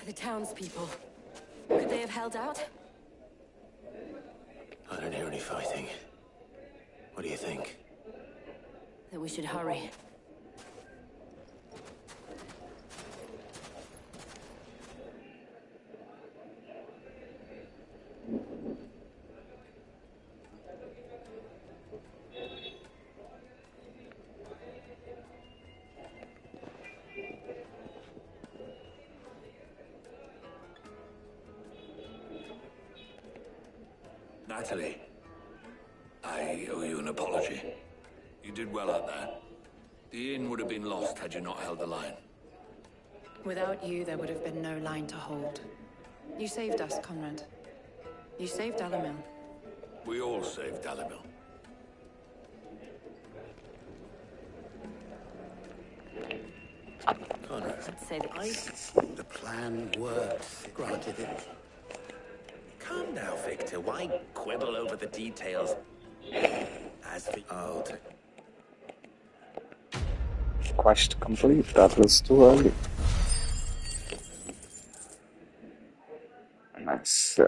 The townspeople. Could they have held out? I don't hear any fighting. What do you think? That we should hurry. Natalie, I owe you an apology. You did well out there. The inn would have been lost had you not held the line. Without you, there would have been no line to hold. You saved us, Conrad. You saved Dalimil. We all saved Dalimil. Conrad, I'd say that The plan works, granted it. Calm now, Victor. Why quibble over the details? As for... I'll take... Quest complete. That was too early. Nice.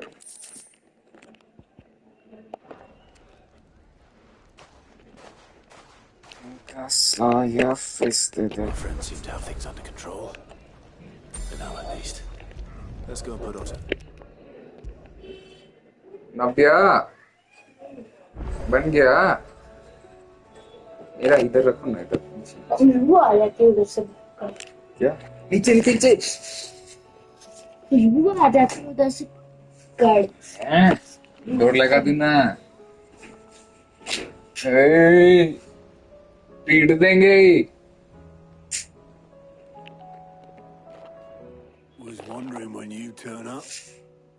Our friends seem to have things under control. For now, at least. Let's go and put Otto. नव्या बन गया मेरा इधर रखो ना इधर खुशबू आ जाती है उधर से क्या नीचे नीचे नीचे खुशबू आ जाती है उधर से कर डोर लगा देना पीट देंगे Was wondering when you turn up.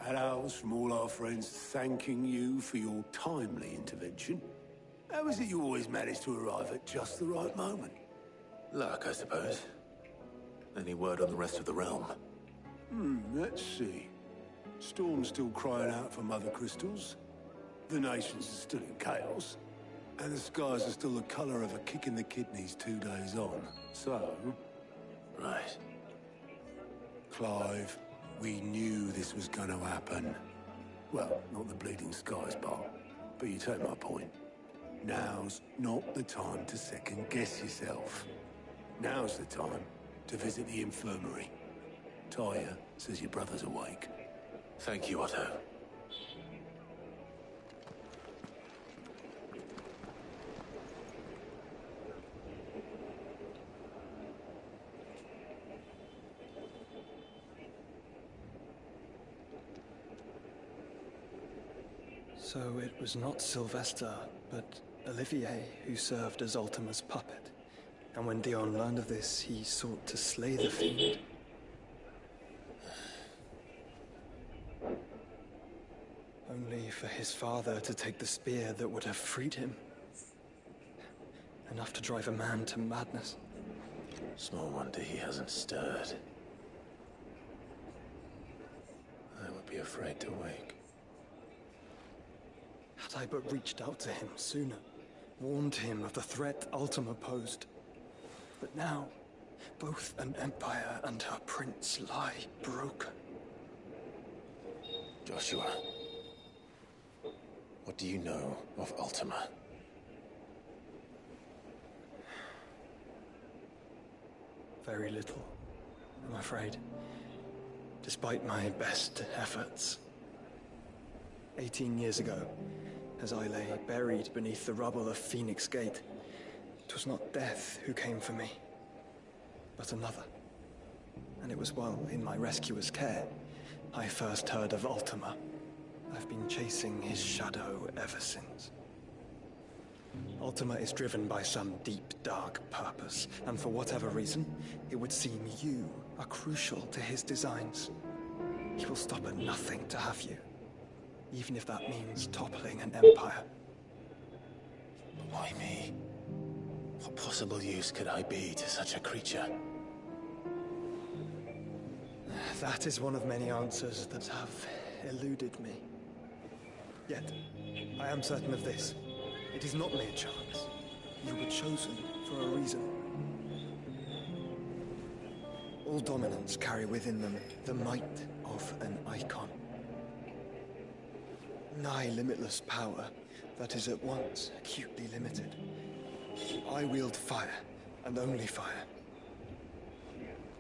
Hellos from all our friends thanking you for your timely intervention. How is it you always manage to arrive at just the right moment? Luck, I suppose. Any word on the rest of the realm? Let's see. Storm's still crying out for mother crystals. The nations are still in chaos. And the skies are still the color of a kick in the kidneys 2 days on. So... Right. Clive, we knew this was going to happen. Well, not the bleeding skies part, but you take my point. Now's not the time to second-guess yourself. Now's the time to visit the infirmary. Tyr says your brother's awake. Thank you, Otto. So it was not Sylvester, but Olivier who served as Ultima's puppet. And when Dion learned of this, he sought to slay the fiend. Only for his father to take the spear that would have freed him. Enough to drive a man to madness. Small wonder he hasn't stirred. I would be afraid to wake. Had I but reached out to him sooner, warned him of the threat Ultima posed. But now, both an empire and her prince lie broken. Joshua, what do you know of Ultima? Very little, I'm afraid. Despite my best efforts. 18 years ago, as I lay buried beneath the rubble of Phoenix Gate, it was not death who came for me, but another. And it was while in my rescuer's care, I first heard of Ultima. I've been chasing his shadow ever since. Ultima is driven by some deep, dark purpose, and for whatever reason, it would seem you are crucial to his designs. He will stop at nothing to have you, even if that means toppling an empire. But why me? What possible use could I be to such a creature? That is one of many answers that have eluded me. Yet, I am certain of this. It is not mere chance. You were chosen for a reason. All dominants carry within them the might of an icon. Nigh limitless power that is at once acutely limited. I wield fire, and only fire.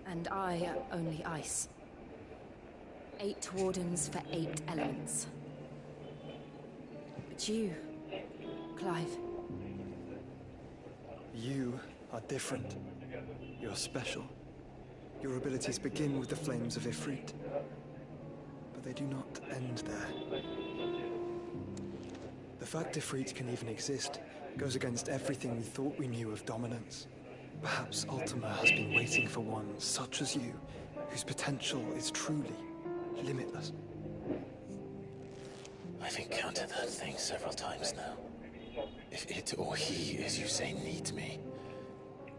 And I only ice. 8 wardens for 8 elements. But you, Clive. You are different. You're special. Your abilities begin with the flames of Ifrit. But they do not end there. The fact Ifrit can even exist goes against everything we thought we knew of dominance. Perhaps Ultima has been waiting for one such as you, whose potential is truly limitless. I've encountered that thing several times now. If it or he, as you say, needs me,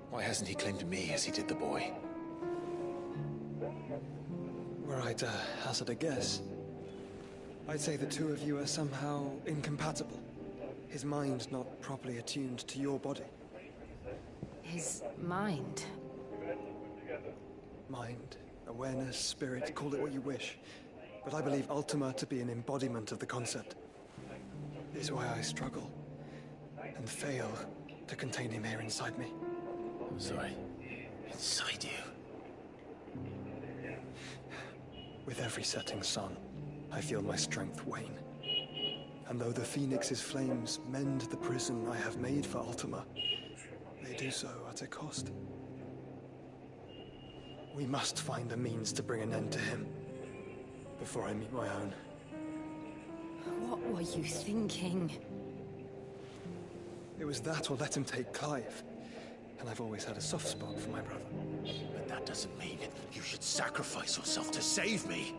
why hasn't he claimed me as he did the boy? Were I to hazard a guess, I'd say the two of you are somehow incompatible. His mind not properly attuned to your body. His mind? Mind, awareness, spirit, call it what you wish. But I believe Ultima to be an embodiment of the concept. Is why I struggle and fail to contain him here inside me. I'm sorry. Inside you? With every setting sun, I feel my strength wane. And though the Phoenix's flames mend the prison I have made for Ultima, they do so at a cost. We must find a means to bring an end to him before I meet my own. What were you thinking? It was that or let him take Clive. And I've always had a soft spot for my brother. But that doesn't mean you should sacrifice yourself to save me.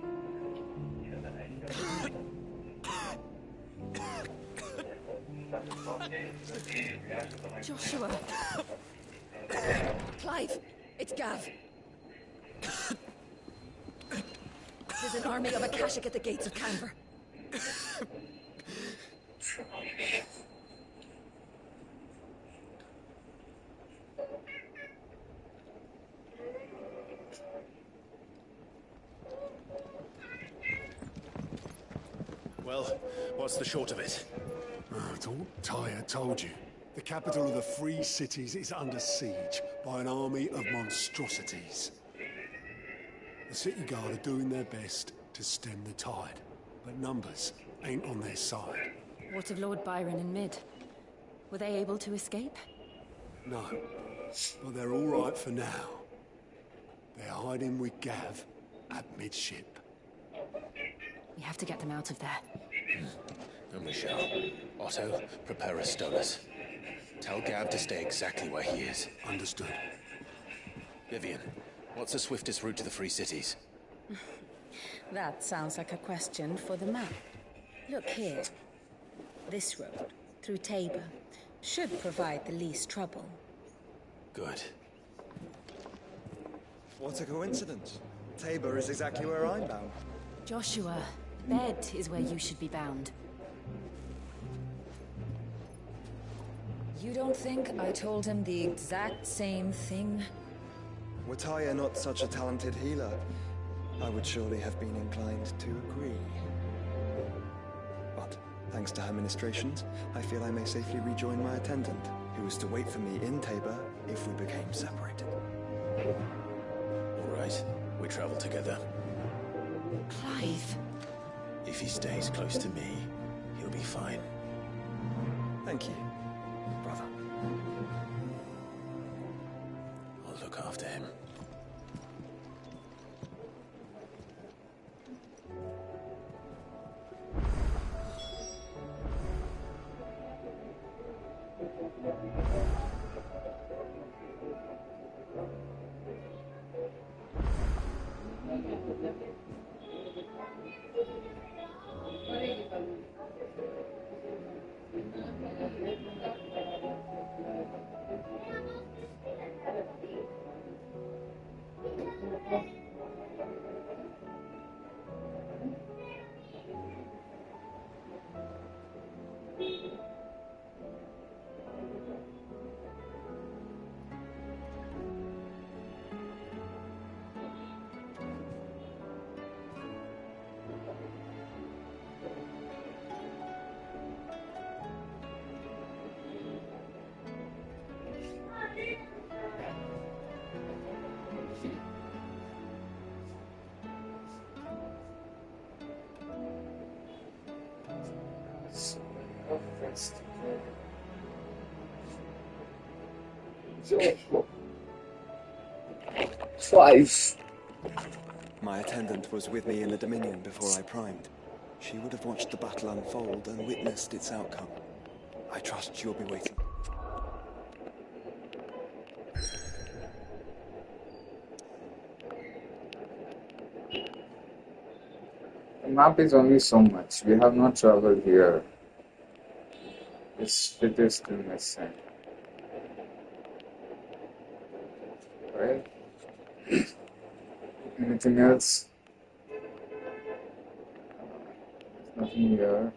Joshua! Clive! It's Gav! There's an army of Akashic at the gates of Canver. Well, what's the short of it? I thought Tyre told you. The capital of the Free Cities is under siege by an army of monstrosities. The city guard are doing their best to stem the tide, but numbers ain't on their side. What of Lord Byron and Mid? Were they able to escape? No, but they're all right for now. They're hiding with Gav at midship. We have to get them out of there. And we shall. Otto, prepare a Stolas. Tell Gav to stay exactly where he is. Understood. Vivian, what's the swiftest route to the Free Cities? That sounds like a question for the map. Look here. This road, through Tabor, should provide the least trouble. Good. What a coincidence. Tabor is exactly where I'm bound. Joshua, Bed is where you should be bound. You don't think I told him the exact same thing? Were Tyre not such a talented healer, I would surely have been inclined to agree. But, thanks to her ministrations, I feel I may safely rejoin my attendant, who was to wait for me in Tabor if we became separated. All right, we travel together. Clive. If he stays close to me, he'll be fine. Thank you, brother. I'll look after him. Yes. Five. My attendant was with me in the Dominion before I primed. She would have watched the battle unfold and witnessed its outcome. I trust she'll be waiting. The map is only so much. We have not traveled here. This bit is still missing. Right? Anything else? There's nothing here.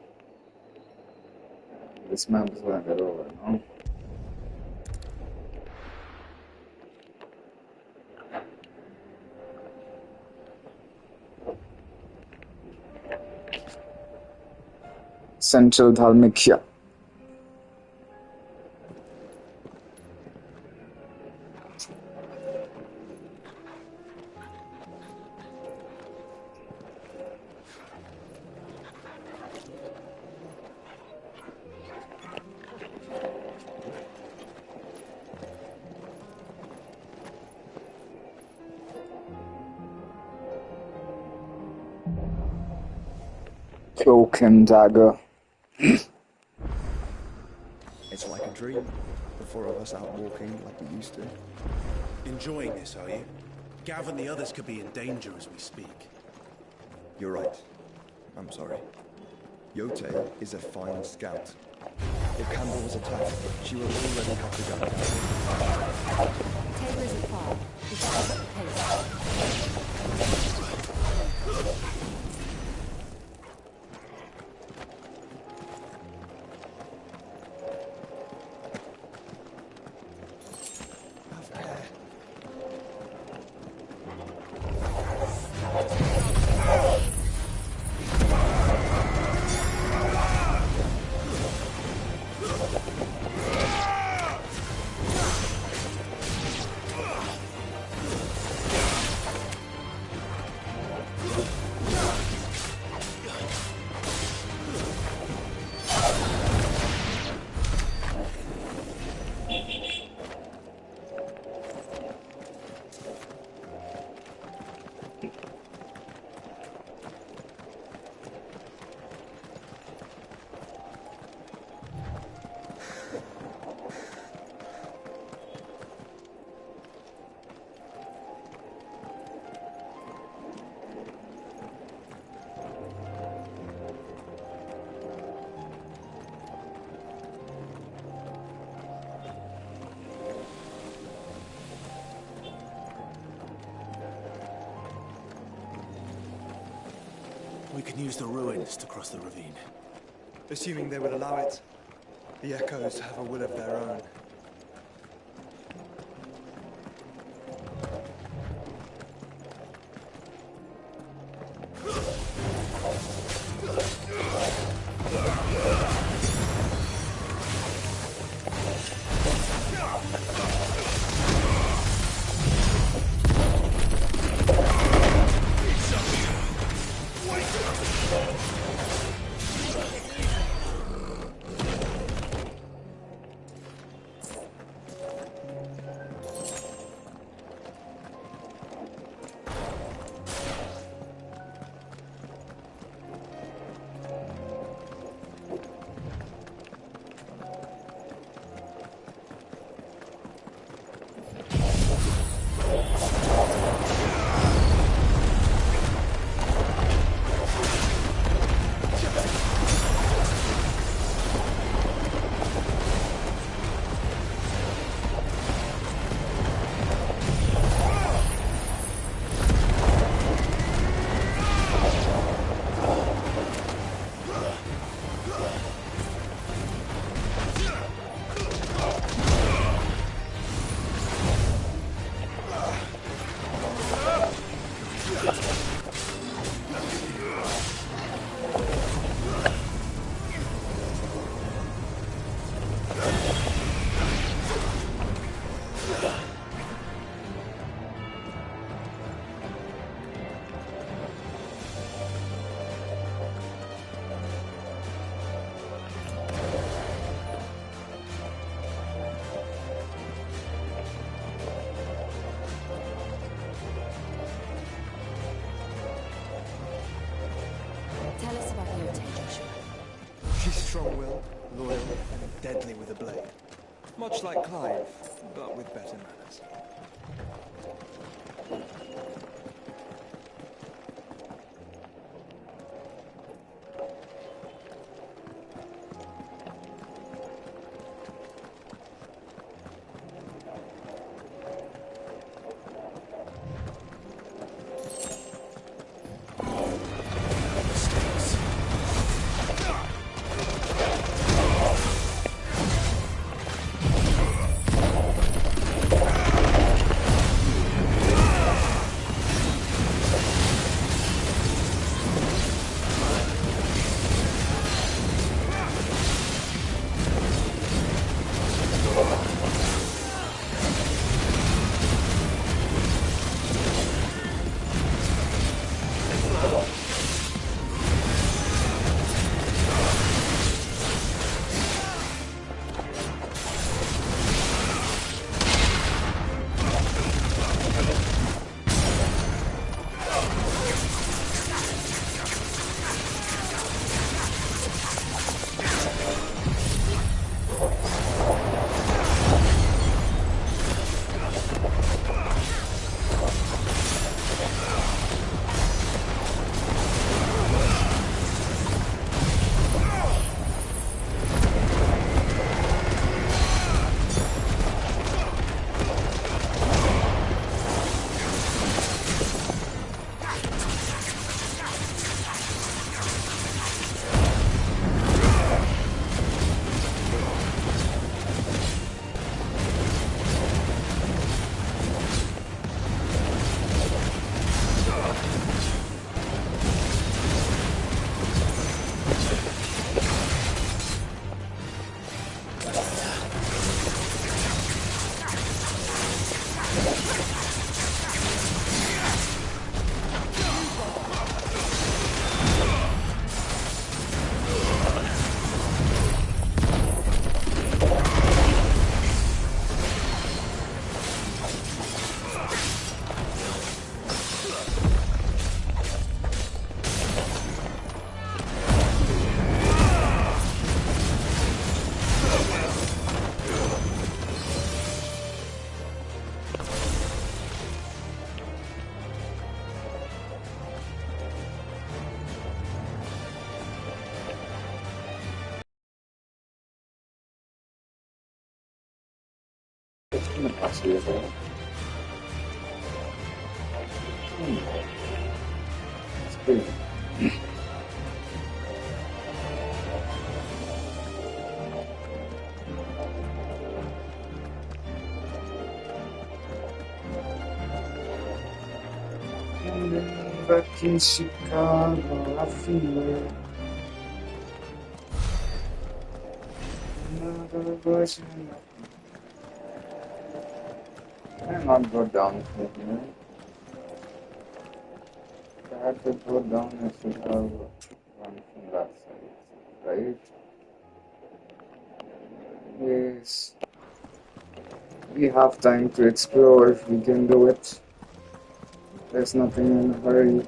This map is landed over, no? Central Dhalmekia. Cloak and dagger. It's like a dream. The four of us out walking like we used to. Enjoying this, are you? Gav and the others could be in danger as we speak. You're right. I'm sorry. Yote is a fine scout. If Campbell was attacked, she will already have the gun down. Tabor is afar. We should pick up the pace. We can use the ruins to cross the ravine. Assuming they would allow it. The Echoes have a will of their own. strong-willed, loyal, and deadly with a blade. Much like Clive, but with better manners. Back in Chicago, I feel it. Another version of I cannot go down from here. If I had to go down, I should have run from that side, right? Yes. We have time to explore if we can do it. There's nothing in a hurry.